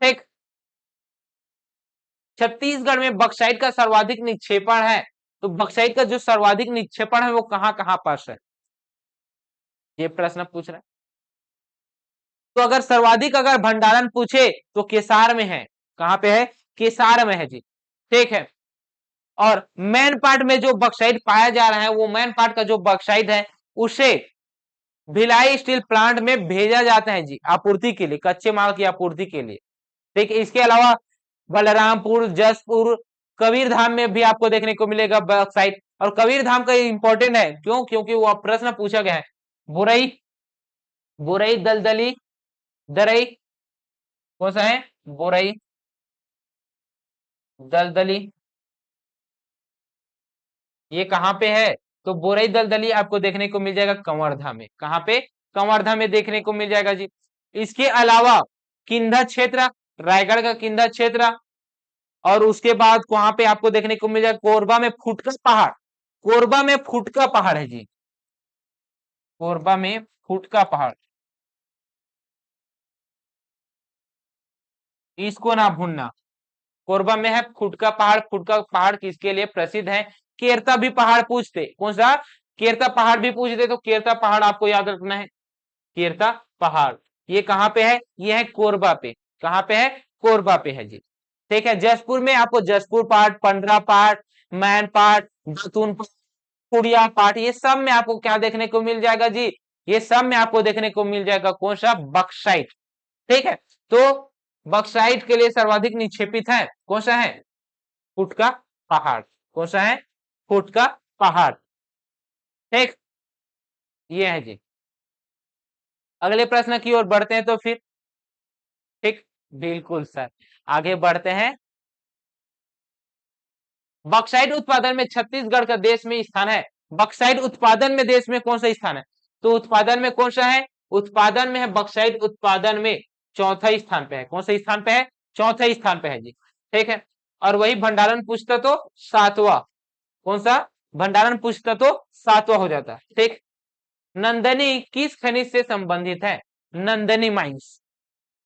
ठीक, छत्तीसगढ़ में बक्साइट का सर्वाधिक निक्षेपण है। तो बक्साइट का जो सर्वाधिक निक्षेपण है वो कहाँ कहाँ पर है, ये प्रश्न पूछ रहा है। तो अगर सर्वाधिक अगर भंडारण पूछे तो केसार में है, कहां पे है, केसार में है जी, ठीक है। और मेन पार्ट में जो बक्साइट पाया जा रहा है वो मेन पार्ट का जो बक्साइट है उसे भिलाई स्टील प्लांट में भेजा जाता है जी, आपूर्ति के लिए, कच्चे माल की आपूर्ति के लिए, ठीक है। इसके अलावा बलरामपुर, जसपुर, कबीरधाम में भी आपको देखने को मिलेगा बक्साइट। और कबीरधाम का इंपॉर्टेंट है, क्यों, क्योंकि वो प्रश्न पूछा गया है। बुरई, बुरई दलदली, दरई, कौन सा है, बुरई दलदली, ये कहां पे है, तो बोरई दलदली आपको देखने को मिल जाएगा कंवरधा में, कहां पे, कंवरधा में देखने को मिल जाएगा जी। इसके अलावा किंधा क्षेत्र, रायगढ़ का किंधा क्षेत्र, और उसके बाद वहां पे आपको देखने को मिल जाएगा कोरबा में फुटका पहाड़, कोरबा में फुटका पहाड़ है जी, कोरबा में फुटका पहाड़, इसको ना भूलना। कोरबा में है फुटका पहाड़, फुटका पहाड़ किसके लिए प्रसिद्ध है, केरता भी पहाड़ पूछते, कौन सा, केरता पहाड़ भी पूछते, तो केरता पहाड़ आपको याद रखना है, केरता पहाड़, ये कहां पे है, ये है कोरबा पे, कहां पे है, कोरबा पे है जी, ठीक है। जसपुर में आपको जसपुर पार्ट, पंडरा पार्ट, मैन पार्ट, जतून पार्ट, कुड़िया पार्ट, ये सब में आपको क्या देखने को मिल जाएगा जी, ये सब में आपको देखने को मिल जाएगा कौन सा, बक्साइट, ठीक है। तो बक्साइट के लिए सर्वाधिक निक्षेपित है, कौन सा है, फुटका पहाड़, कौन सा है, फुटका पहाड़, ठीक, ये है जी। अगले प्रश्न की ओर बढ़ते हैं तो फिर, ठीक, बिल्कुल सर, आगे बढ़ते हैं। बक्साइट उत्पादन में छत्तीसगढ़ का देश में स्थान है, बक्साइट उत्पादन में देश में कौन सा स्थान है, तो उत्पादन में कौन सा है, उत्पादन में है, बक्साइट उत्पादन में चौथा स्थान पे है, कौन सा स्थान पे है, चौथे स्थान पे है जी, ठीक है। और वही भंडारण पूछता तो सातवां, कौन सा, भंडारण पूछता तो सातवां हो जाता, ठीक। नंदनी किस खनिज से संबंधित है, नंदनी माइंस।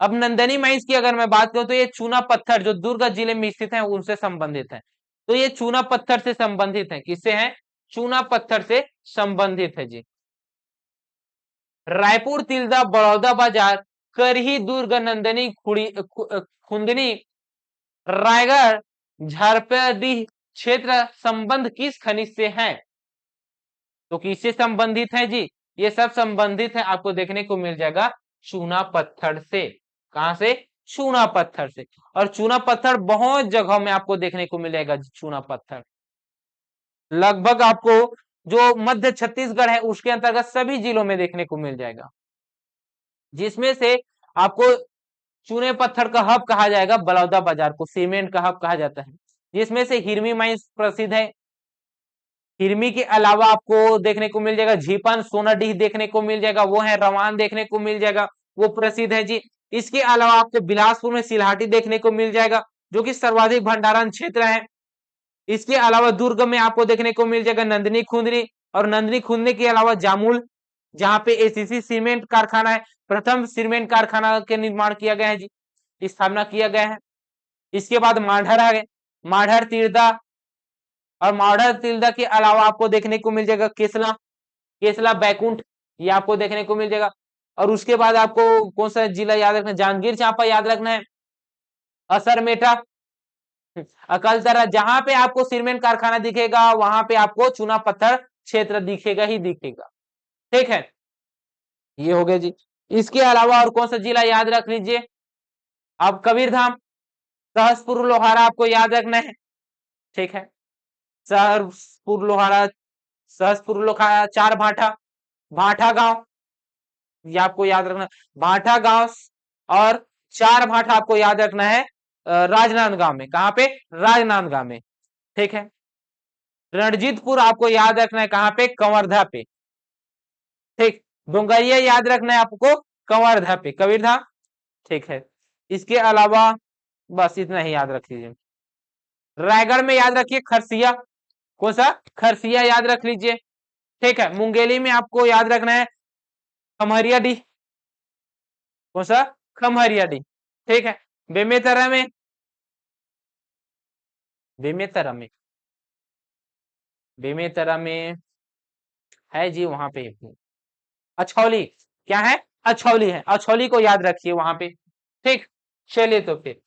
अब नंदनी माइंस की अगर मैं बात करूं तो ये चूना पत्थर जो दुर्ग जिले में स्थित है उनसे संबंधित है, तो ये चूना पत्थर से संबंधित है, किससे है, चूना पत्थर से संबंधित है जी। रायपुर, तिल्दा, बड़ौदा बाजार, करही, दुर्ग, नंदनी, खुंदनी, रायगढ़, झारपीडी क्षेत्र संबंध किस खनिज से है, तो किससे संबंधित है जी, ये सब संबंधित है, आपको देखने को मिल जाएगा चूना पत्थर से, कहां से, चूना पत्थर से। और चूना पत्थर बहुत जगहों में आपको देखने को मिलेगा चूना पत्थर, लगभग आपको जो मध्य छत्तीसगढ़ है उसके अंतर्गत सभी जिलों में देखने को मिल जाएगा, जिसमें से आपको चूने पत्थर का हब कहा जाएगा बलौदा बाजार को, सीमेंट का हब कहा जाता है, जिसमें से हिरमी माइंस प्रसिद्ध है। हिरमी के अलावा आपको देखने को मिल जाएगा झीपन, सोनाडीह देखने को मिल जाएगा, वो है रवान देखने को मिल जाएगा, वो प्रसिद्ध है जी। इसके अलावा आपको बिलासपुर में सिलहाटी देखने को मिल जाएगा जो कि सर्वाधिक भंडारण क्षेत्र है। इसके अलावा दुर्ग में आपको देखने को मिल जाएगा नंदिनी खुंदनी, और नंदिनी खुंदनी के अलावा जामुल, जहां पे एसीसी सीमेंट कारखाना है, प्रथम सीमेंट कारखाना के निर्माण किया गया है जी, स्थापना किया गया है। इसके बाद माढ़र आ गए, माढ़र, तिरदा, और माढ़र तिल्दा के अलावा आपको देखने को मिल जाएगा केसला, केसला, बैकुंठ, ये आपको देखने को मिल जाएगा। और उसके बाद आपको कौन सा जिला याद रखना है, जांजगीर चांपा याद रखना है, असरमेटा, अकलतरा, जहां पे आपको सीमेंट कारखाना दिखेगा वहां पे आपको चूना पत्थर क्षेत्र दिखेगा ही दिखेगा, ठीक है, ये हो गया जी। इसके अलावा और कौन सा जिला याद रख लीजिए, अब कबीरधाम, सहसपुर, लोहारा आपको याद रखना है, ठीक है, सहसपुर लोहारा, सहसपुर लोहारा, चार भाठा, भाठा गांव, ये आपको याद रखना, भाठा गांव, और चार भाठा आपको याद रखना है राजनांदगांव में, कहां पे, राजनांदगांव में, ठीक है। रणजीतपुर आपको याद रखना है कहां पे, कंवरधा पे, ठीक। डोंगरिया याद रखना है आपको कंवरधा पे, कबीरधाम, ठीक है। इसके अलावा बस इतना ही याद रख लीजिए। रायगढ़ में याद रखिए खरसिया, कौन सा, खरसिया याद रख लीजिए, ठीक है। मुंगेली में आपको याद रखना है खमहरिया डी, कौन सा, खमहरिया डी, ठीक है। बेमेतरा में, बेमेतरा में बेमेतरा में है जी, वहां पे अछौली, क्या है, अछौली है, अछौली को याद रखिए वहां पे। ठीक, चलिए तो फिर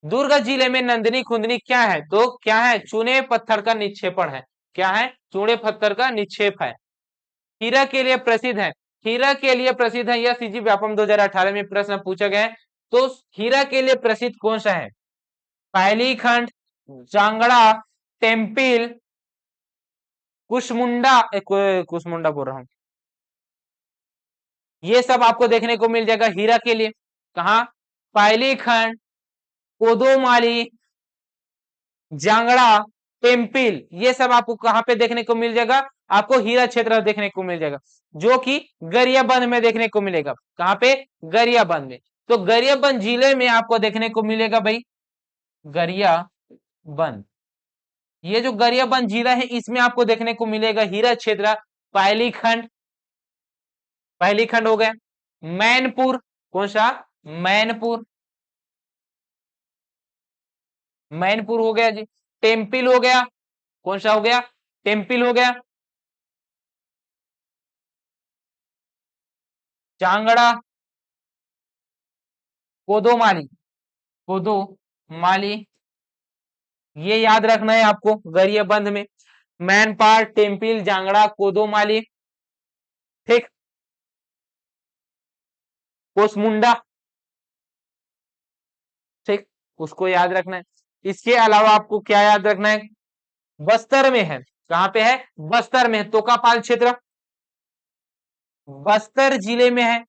दुर्ग जिले में नंदिनी खुंदनी क्या है, तो क्या है, चूने पत्थर का निक्षेपण है, क्या है, चूने पत्थर का निक्षेप है। हीरा के लिए प्रसिद्ध है, हीरा के लिए प्रसिद्ध है, यह सीजी व्यापम 2018 में प्रश्न पूछा गया है। तो हीरा के लिए प्रसिद्ध कौन सा है, पायली खंड, जांगड़ा, टेम्पिल, कुशमुंडा, कुशमुंडा बोल रहा हूं, ये सब आपको देखने को मिल जाएगा हीरा के लिए। कहा, पायली खंड, कोदोमाली, जांगड़ा, टेम्पिल, ये सब आपको कहां पे देखने को मिल जाएगा, आपको हीरा क्षेत्र देखने को मिल जाएगा, जो कि गरियाबंद में देखने को मिलेगा। कहां पे, गरियाबंद में। तो गरियाबंद जिले में आपको देखने को मिलेगा भाई, गरियाबंद, ये जो गरियाबंद जिला है इसमें आपको देखने को मिलेगा हीरा क्षेत्र, पायली खंड, पहली खंड हो गया, मैनपुर, कौन सा, मैनपुर, मैनपुर हो गया जी, टेम्पिल हो गया, कौन सा हो गया, टेम्पिल हो गया, चांगड़ा, कोदोमाली, कोदोमाली, ये याद रखना है आपको गरियाबंद में, मैनपाट, टेम्पिल, जांगड़ा, कोदोमाली। ठीक, कोसमुंडा, ठीक, उसको याद रखना है। इसके अलावा आपको क्या याद रखना है, बस्तर में है, कहां पे है, बस्तर में, तोकापाल क्षेत्र बस्तर जिले में है,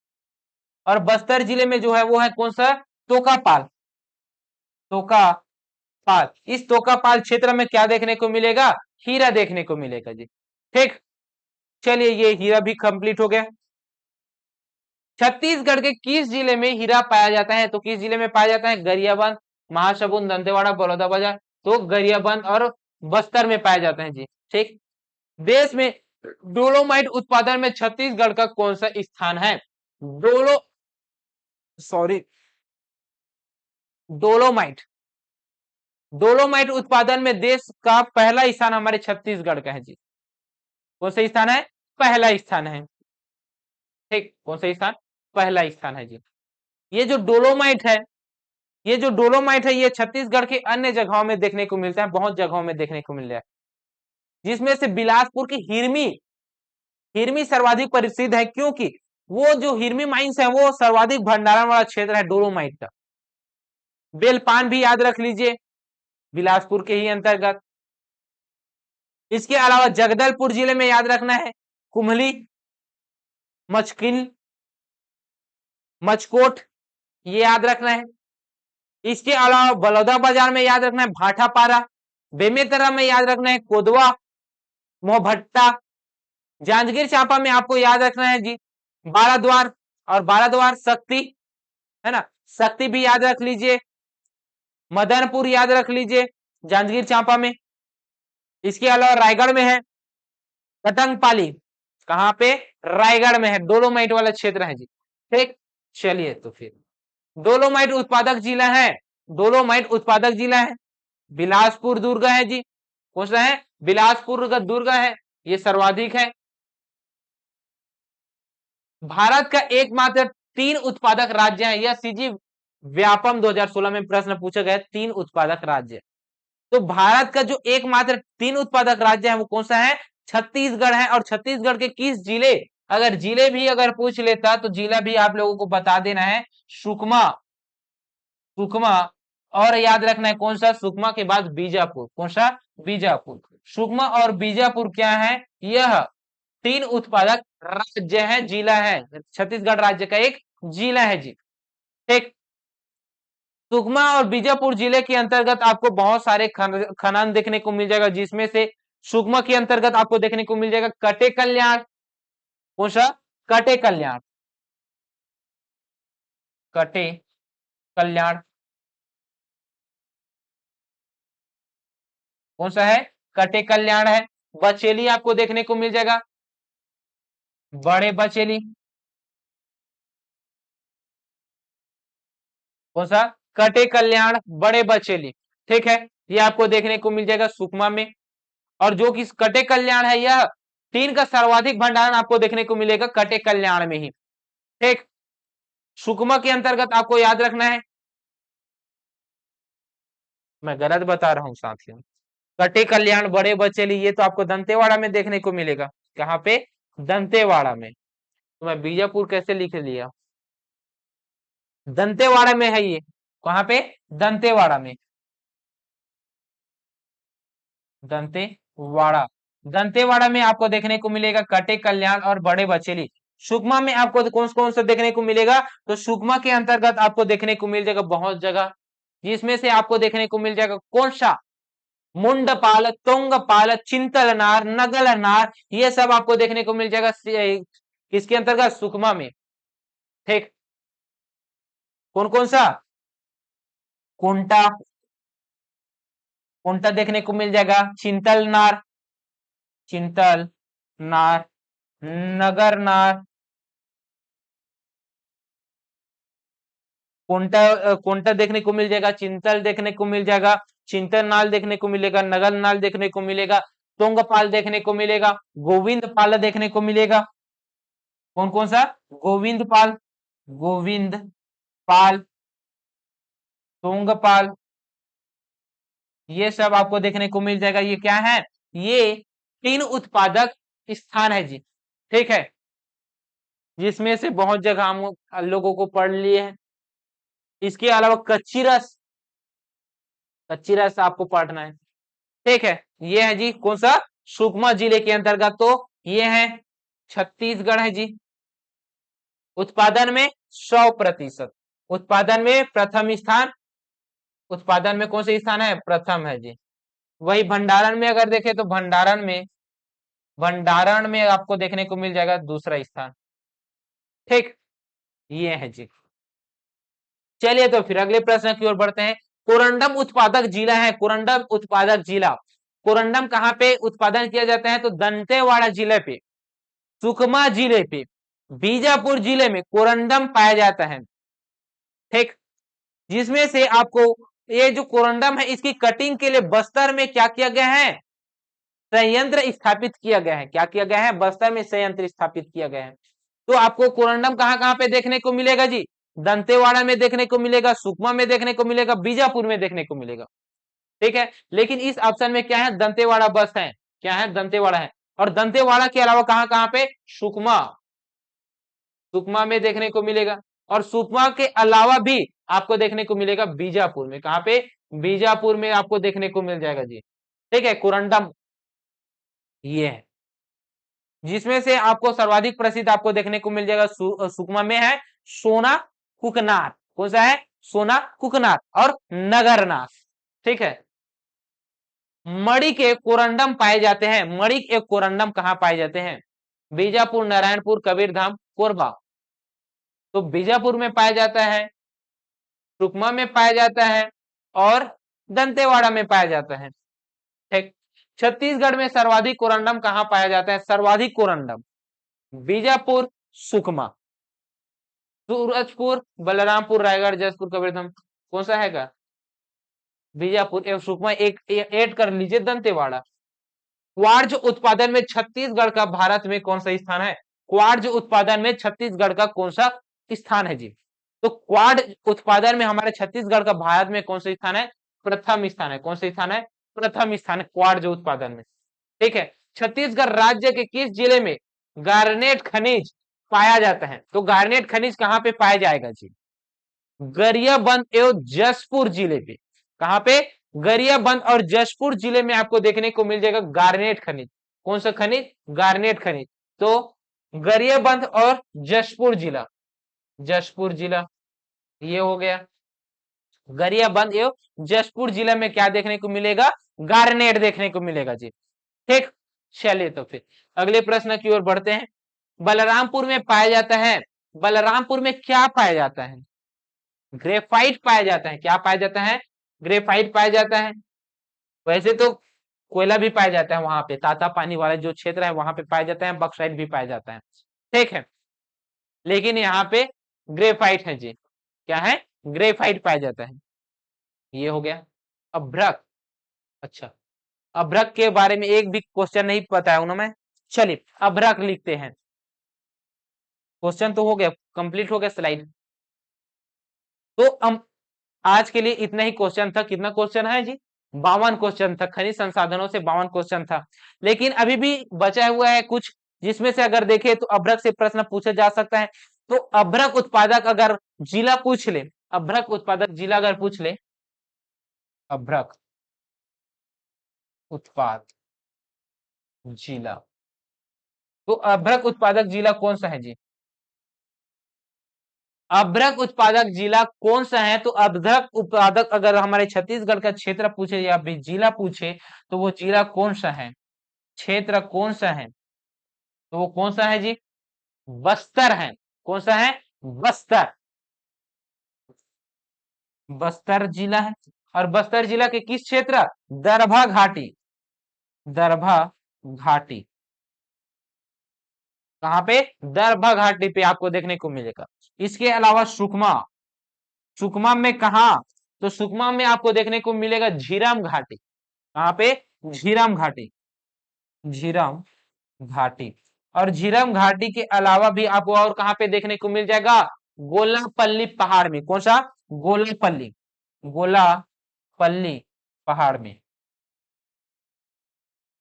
और बस्तर जिले में जो है वो है कौन सा, तोकापाल, तोकापाल, इस तोकापाल क्षेत्र में क्या देखने को मिलेगा, हीरा देखने को मिलेगा जी। ठीक, चलिए ये हीरा भी कंप्लीट हो गया। छत्तीसगढ़ के किस जिले में हीरा पाया जाता है, तो किस जिले में पाया जाता है, गरियाबंद, महासमुंद, दंतेवाड़ा, बलौदाबाजार, तो गरियाबंद और बस्तर में पाया जाता है जी। ठीक, देश में डोलोमाइट उत्पादन में छत्तीसगढ़ का कौन सा स्थान है, डोलो सॉरी डोलोमाइट, डोलोमाइट उत्पादन में देश का पहला स्थान हमारे छत्तीसगढ़ का है जी। कौन सा स्थान है, पहला स्थान है। ठीक, कौन सा स्थान, पहला स्थान है जी। ये जो डोलोमाइट है, ये जो डोलोमाइट है ये छत्तीसगढ़ के अन्य जगहों में देखने को मिलता है, बहुत जगहों में देखने को मिल रहा है, जिसमें से बिलासपुर की हिरमी, हिरमी सर्वाधिक प्रसिद्ध है, क्योंकि वो जो हिरमी माइंस है वो सर्वाधिक भंडारण वाला क्षेत्र है डोलोमाइट का। बेलपान भी याद रख लीजिए, बिलासपुर के ही अंतर्गत। इसके अलावा जगदलपुर जिले में याद रखना है कुम्हली, मचकिल, मचकोट, ये याद रखना है। इसके अलावा बलौदाबाजार में याद रखना है भाटापारा, बेमेतरा में याद रखना है कोदवा, मोहभट्टा, जांजगीर चांपा में आपको याद रखना है जी बाराद्वार, और बाराद्वार शक्ति, है ना, शक्ति भी याद रख लीजिए, मदनपुर याद रख लीजिए जांजगीर चांपा में। इसके अलावा रायगढ़ में है कटंगपाली, कहां पे, रायगढ़ में है, डोलोमाइट वाला क्षेत्र है जी। ठीक, चलिए तो फिर डोलोमाइट उत्पादक जिला है, डोलोमाइट उत्पादक जिला है बिलासपुर दुर्ग है जी। कौन सा है, बिलासपुर का दुर्ग है, ये सर्वाधिक है। भारत का एकमात्र तीन उत्पादक राज्य है, यह सीजी व्यापम 2016 में प्रश्न पूछा गया, तीन उत्पादक राज्य। तो भारत का जो एकमात्र तीन उत्पादक राज्य है वो कौन सा है, छत्तीसगढ़ है। और छत्तीसगढ़ के किस जिले, अगर जिले भी अगर पूछ लेता तो जिला भी आप लोगों को बता देना है, सुकमा, सुकमा, और याद रखना है कौन सा, सुकमा के बाद बीजापुर, कौन सा, बीजापुर। सुकमा और बीजापुर क्या है, यह तीन उत्पादक राज्य है, जिला है, छत्तीसगढ़ राज्य का एक जिला है जी। ठीक, सुकमा और बीजापुर जिले के अंतर्गत आपको बहुत सारे खनन देखने को मिल जाएगा, जिसमें से सुकमा के अंतर्गत आपको देखने को मिल जाएगा कटे कल्याण, कौन सा, कटे कल्याण, कटे कल्याण, कौन सा है, कटे कल्याण है। बचेली आपको देखने को मिल जाएगा, बड़े बचेली, कौन सा, कटे कल्याण, बड़े बचेली। ठीक है, ये आपको देखने को मिल जाएगा सुकमा में। और जो कि कटे कल्याण है, यह टीन का सर्वाधिक भंडारण आपको देखने को मिलेगा कटे कल्याण में ही। ठीक, सुकमा के अंतर्गत आपको याद रखना है, मैं गलत बता रहा हूं साथियों, कटे कल्याण बड़े बचेली ये तो आपको दंतेवाड़ा में देखने को मिलेगा। कहां पे? दंतेवाड़ा में। तो मैं बीजापुर कैसे लिख लिया? दंतेवाड़ा में है ये। कहां पे? दंतेवाड़ा में। दंतेवाड़ा, दंतेवाड़ा में आपको देखने को मिलेगा कटे कल्याण और बड़े बचेली। सुकमा में आपको कौन कौन सा देखने को मिलेगा? तो सुकमा के अंतर्गत आपको देखने को मिल जाएगा बहुत जगह, जिसमें से आपको देखने को मिल जाएगा कौन सा? मुंडपाल, तुंगपाल, चिंतलनार, नगलनार, ये सब आपको देखने को मिल जाएगा किसके अंतर्गत? सुकमा में। ठीक, कौन कौन सा? कुंटा, कुंटा देखने को मिल जाएगा, चिंतलनार, चिंतल नार, नगर नार, कोंटा कोंटा देखने को मिल जाएगा, चिंतल देखने को मिल जाएगा, चिंतन नाल देखने को मिलेगा, नगर नाल देखने को मिलेगा, तुंगपाल देखने को मिलेगा, गोविंद पाल देखने को मिलेगा। कौन कौन सा? गोविंद पाल, गोविंद पाल, तुंगपाल, ये सब आपको देखने को मिल जाएगा। ये क्या है? ये तीन उत्पादक स्थान है जी। ठीक है, जिसमें से बहुत जगह हम लोगों को पढ़ लिए हैं। इसके अलावा कच्ची रस, कच्ची रस आपको पढ़ना है। ठीक है, ये है जी कौन सा? सुकमा जिले के अंतर्गत। तो ये है छत्तीसगढ़ है जी। उत्पादन में 100%, उत्पादन में प्रथम स्थान, उत्पादन में कौन सा स्थान है? प्रथम है जी। वही भंडारण में अगर देखें तो भंडारण में, भंडारण में आपको देखने को मिल जाएगा दूसरा स्थान। ठीक, ये है जी। चलिए तो फिर अगले प्रश्न की ओर बढ़ते हैं। कोरंडम उत्पादक जिला है, कोरंडम उत्पादक जिला, कोरंडम कहां पे उत्पादन किया जाता है? तो दंतेवाड़ा जिले पे, सुकमा जिले पे, बीजापुर जिले में कोरंडम पाया जाता है। ठीक, जिसमें से आपको ये जो कोरंडम है इसकी कटिंग के लिए बस्तर में क्या किया गया है? संयंत्र स्थापित किया गया है। क्या किया गया है? बस्तर में संयंत्र स्थापित किया गया है। तो आपको कोरंडम कहां कहां पे देखने को मिलेगा जी? दंतेवाड़ा में देखने को मिलेगा, सुकमा में देखने को मिलेगा, बीजापुर में देखने को मिलेगा। ठीक है, लेकिन इस ऑप्शन में क्या है? दंतेवाड़ा बस है। क्या है? दंतेवाड़ा है। और दंतेवाड़ा के अलावा कहां कहां पे? सुकमा, सुकमा में देखने को मिलेगा। और सुकमा के अलावा भी आपको देखने को मिलेगा बीजापुर में। कहां पे? बीजापुर में आपको देखने को मिल जाएगा जी। ठीक है, कोरंडम ये है, जिसमें से आपको सर्वाधिक प्रसिद्ध आपको देखने को मिल जाएगा सुकमा में है सोना कुकनार। कौन सा है? सोना कुकनार और नगरनाथ। ठीक है, मणि के कोरंडम पाए जाते हैं। मणि के कोरंडम कहां पाए जाते हैं? बीजापुर, नारायणपुर, कबीरधाम, कोरबा। तो बीजापुर में पाया जाता है, सुकमा में पाया जाता है और दंतेवाड़ा में पाया जाता है। ठीक, छत्तीसगढ़ में सर्वाधिक कोरंडम कहां पाया जाता है? सर्वाधिक कोरंडम बीजापुर, सुकमा, सूरजपुर, बलरामपुर, रायगढ़, जसपुर, कबीरधाम। कौन सा है? बीजापुर एवं सुकमा एक ऐड कर लीजिए दंतेवाड़ा। क्वार्ज उत्पादन में छत्तीसगढ़ का भारत में कौन सा स्थान है? क्वार्ज उत्पादन में छत्तीसगढ़ का कौन सा स्थान है जी? तो क्वार्ज उत्पादन में हमारे छत्तीसगढ़ का भारत में कौन सा स्थान है? प्रथम स्थान है। कौन सा स्थान है? प्रथम स्थान है क्वार्ज उत्पादन में। ठीक है, छत्तीसगढ़ राज्य के किस जिले में गार्नेट खनिज पाया जाता है? तो गार्नेट खनिज कहां पे पाया जाएगा जी? गरियाबंद एवं जसपुर जिले पे। कहां पे? गरियाबंद और जसपुर जिले में आपको देखने को मिल जाएगा गार्नेट खनिज। कौन सा खनिज? गार्नेट खनिज। तो गरियाबंद और जसपुर जिला, जसपुर जिला ये हो गया। गरियाबंद एवं जसपुर जिला में क्या देखने को मिलेगा? गार्नेट देखने को मिलेगा जी। ठीक, चलिए तो फिर अगले प्रश्न की ओर बढ़ते हैं। बलरामपुर में पाया जाता है, बलरामपुर में क्या पाया जाता है? ग्रेफाइट पाया जाता है। क्या पाया जाता है? ग्रेफाइट पाया जाता है। वैसे तो कोयला भी पाया जाता है वहां पे, ताता पानी वाला जो क्षेत्र है वहां पे पाया जाता है, बक्साइट भी पाया जाता है। ठीक है, लेकिन यहाँ पे ग्रेफाइट है जी। क्या है? ग्रेफाइट पाया जाता है। ये हो गया। अभ्रक, अच्छा अभ्रक के बारे में एक भी क्वेश्चन नहीं पता है उन्हें मैं। चलिए अभ्रक लिखते हैं। क्वेश्चन तो हो गया, कंप्लीट हो गया स्लाइड। तो हम आज के लिए इतना ही क्वेश्चन था। कितना क्वेश्चन है जी? 52 क्वेश्चन था, खनिज संसाधनों से 52 क्वेश्चन था। लेकिन अभी भी बचा हुआ है कुछ, जिसमें से अगर देखें तो अभ्रक से प्रश्न पूछा जा सकता है। तो अभ्रक उत्पादक अगर जिला पूछ ले, अभ्रक उत्पादक जिला अगर पूछ ले, अभ्रक उत्पाद जिला, तो अभ्रक उत्पादक जिला कौन सा है जी? अभ्रक उत्पादक जिला कौन सा है? तो अभ्रक उत्पादक अगर हमारे छत्तीसगढ़ का क्षेत्र पूछे या फिर जिला पूछे तो वो जिला कौन सा है, क्षेत्र कौन सा है? तो वो कौन सा है जी? बस्तर है। कौन सा है? बस्तर। बस्तर जिला है। और बस्तर जिला के किस क्षेत्र? दरभा घाटी। दरभा घाटी। कहां पे? दरभा घाटी पे आपको देखने को मिलेगा। इसके अलावा सुकमा, सुकमा में कहा? तो सुकमा में आपको देखने को मिलेगा झीरम घाटी। कहां पे? झीरम घाटी। झीरम घाटी। और झीरम घाटी के अलावा भी आपको और कहां पे देखने को मिल जाएगा? गोलापल्ली पहाड़ में। कौन सा? गोलापल्ली। गोलापल्ली पहाड़ में।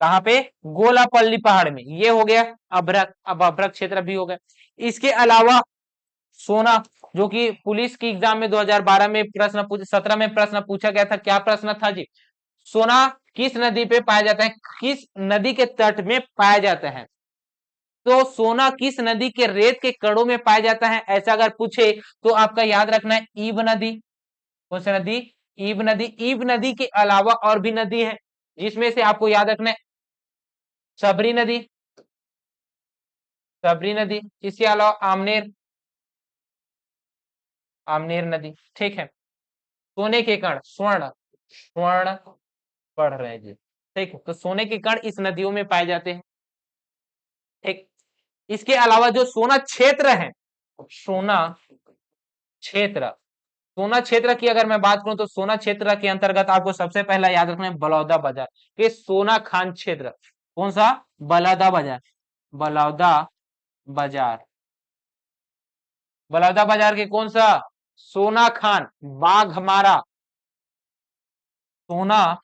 कहां पे? गोलापल्ली पहाड़ में। ये हो गया अभ्रक। अब अभ्रक क्षेत्र भी हो गया। इसके अलावा सोना, जो कि पुलिस की एग्जाम में 2012 में प्रश्न 17 में प्रश्न पूछा गया था। क्या प्रश्न था जी? सोना किस नदी पे पाया जाता है, किस नदी के तट में पाया जाता है? तो सोना किस नदी के रेत के कणों में पाया जाता है, ऐसा अगर पूछे तो आपका याद रखना है ईब नदी। कौन सी नदी? ईब नदी। ईब नदी के अलावा और भी नदी है, जिसमें से आपको याद रखना है सबरी नदी। सबरी नदी। इसके अलावा आमनेर, आमनेर नदी। ठीक है। सोने के कण, स्वर्ण, स्वर्ण पढ़ रहे हैं जी। ठीक है, तो सोने के कण इस नदियों में पाए जाते हैं। ठीक। इसके अलावा जो सोना क्षेत्र है, सोना क्षेत्र, सोना क्षेत्र की अगर मैं बात करूं तो सोना क्षेत्र के अंतर्गत आपको सबसे पहला याद रखना है बलौदा बाजार के सोना खान क्षेत्र। कौन सा? बलौदा बाजार। बलौदा बाजार। बलौदा बाजार के कौन सा? सोना खान, बाघमारा, सोना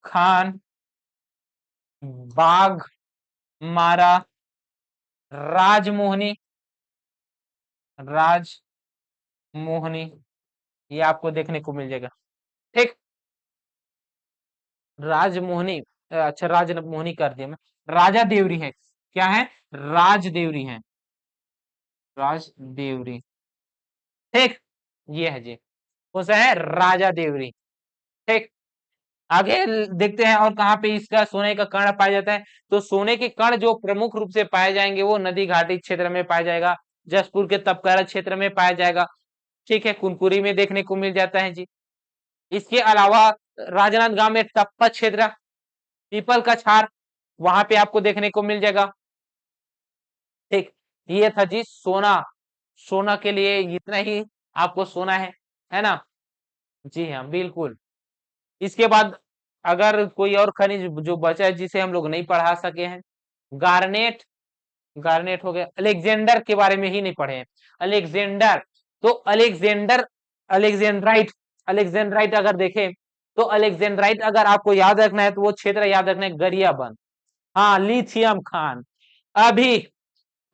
खान, बाघमारा, राजमोहनी, राजमोहनी, ये आपको देखने को मिल जाएगा। ठीक। राजमोहनी, अच्छा राजमोहनी कर दिया मैं। राजा देवरी है। क्या है? राज देवरी है। राज देवरी। ठीक। ये है जी। कौन सा है? राजा देवरी। ठीक। आगे देखते हैं और कहाँ पे इसका सोने का कण पाया जाता है। तो सोने के कण जो प्रमुख रूप से पाए जाएंगे वो नदी घाटी क्षेत्र में पाया जाएगा, जसपुर के तपकारा क्षेत्र में पाया जाएगा। ठीक है, कुनकुरी में देखने को मिल जाता है जी। इसके अलावा राजनांदगांव में टप्पा क्षेत्र, पीपल का छार, वहां पे आपको देखने को मिल जाएगा। ठीक। ये था जी सोना। सोना के लिए इतना ही आपको सोना है ना? जी हाँ बिल्कुल। इसके बाद अगर कोई और खनिज जो बचा है जिसे हम लोग नहीं पढ़ा सके हैं, गार्नेट, गार्नेट हो गया। अलेक्जेंडर के बारे में ही नहीं पढ़े हैं। अलेक्जेंडर, तो अलेक्जेंडर, अलेक्जेंड्राइट, अलेक्जेंड्राइट अगर देखें तो अलेक्जेंड्राइट अगर आपको याद रखना है तो वो क्षेत्र याद रखना है गरियाबंद। हाँ, लिथियम खान। अभी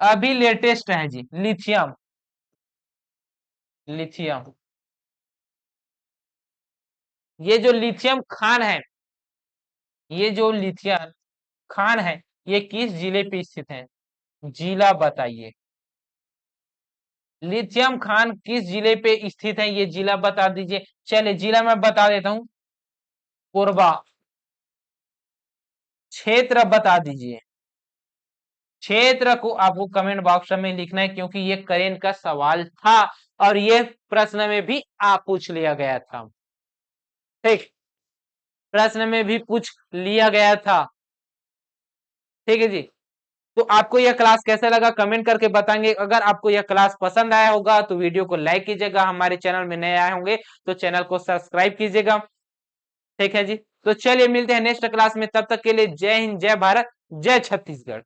अभी लेटेस्ट है जी लिथियम। लिथियम, ये जो लिथियम खान है, ये जो लिथियम खान है, ये किस जिले पे स्थित है? जिला बताइए। लिथियम खान किस जिले पे स्थित है, ये जिला बता दीजिए। चलिए जिला मैं बता देता हूं, कोरबा। क्षेत्र बता दीजिए। क्षेत्र को आपको कमेंट बॉक्स में लिखना है, क्योंकि ये करेंट का सवाल था और ये प्रश्न में भी आप पूछ लिया गया था। ठीक, प्रश्न में भी पूछ लिया गया था। ठीक है जी। तो आपको यह क्लास कैसा लगा कमेंट करके बताएंगे। अगर आपको यह क्लास पसंद आया होगा तो वीडियो को लाइक कीजिएगा, हमारे चैनल में नए आए होंगे तो चैनल को सब्सक्राइब कीजिएगा। ठीक है जी। तो चलिए मिलते हैं नेक्स्ट क्लास में, तब तक के लिए जय हिंद, जय भारत, जय छत्तीसगढ़।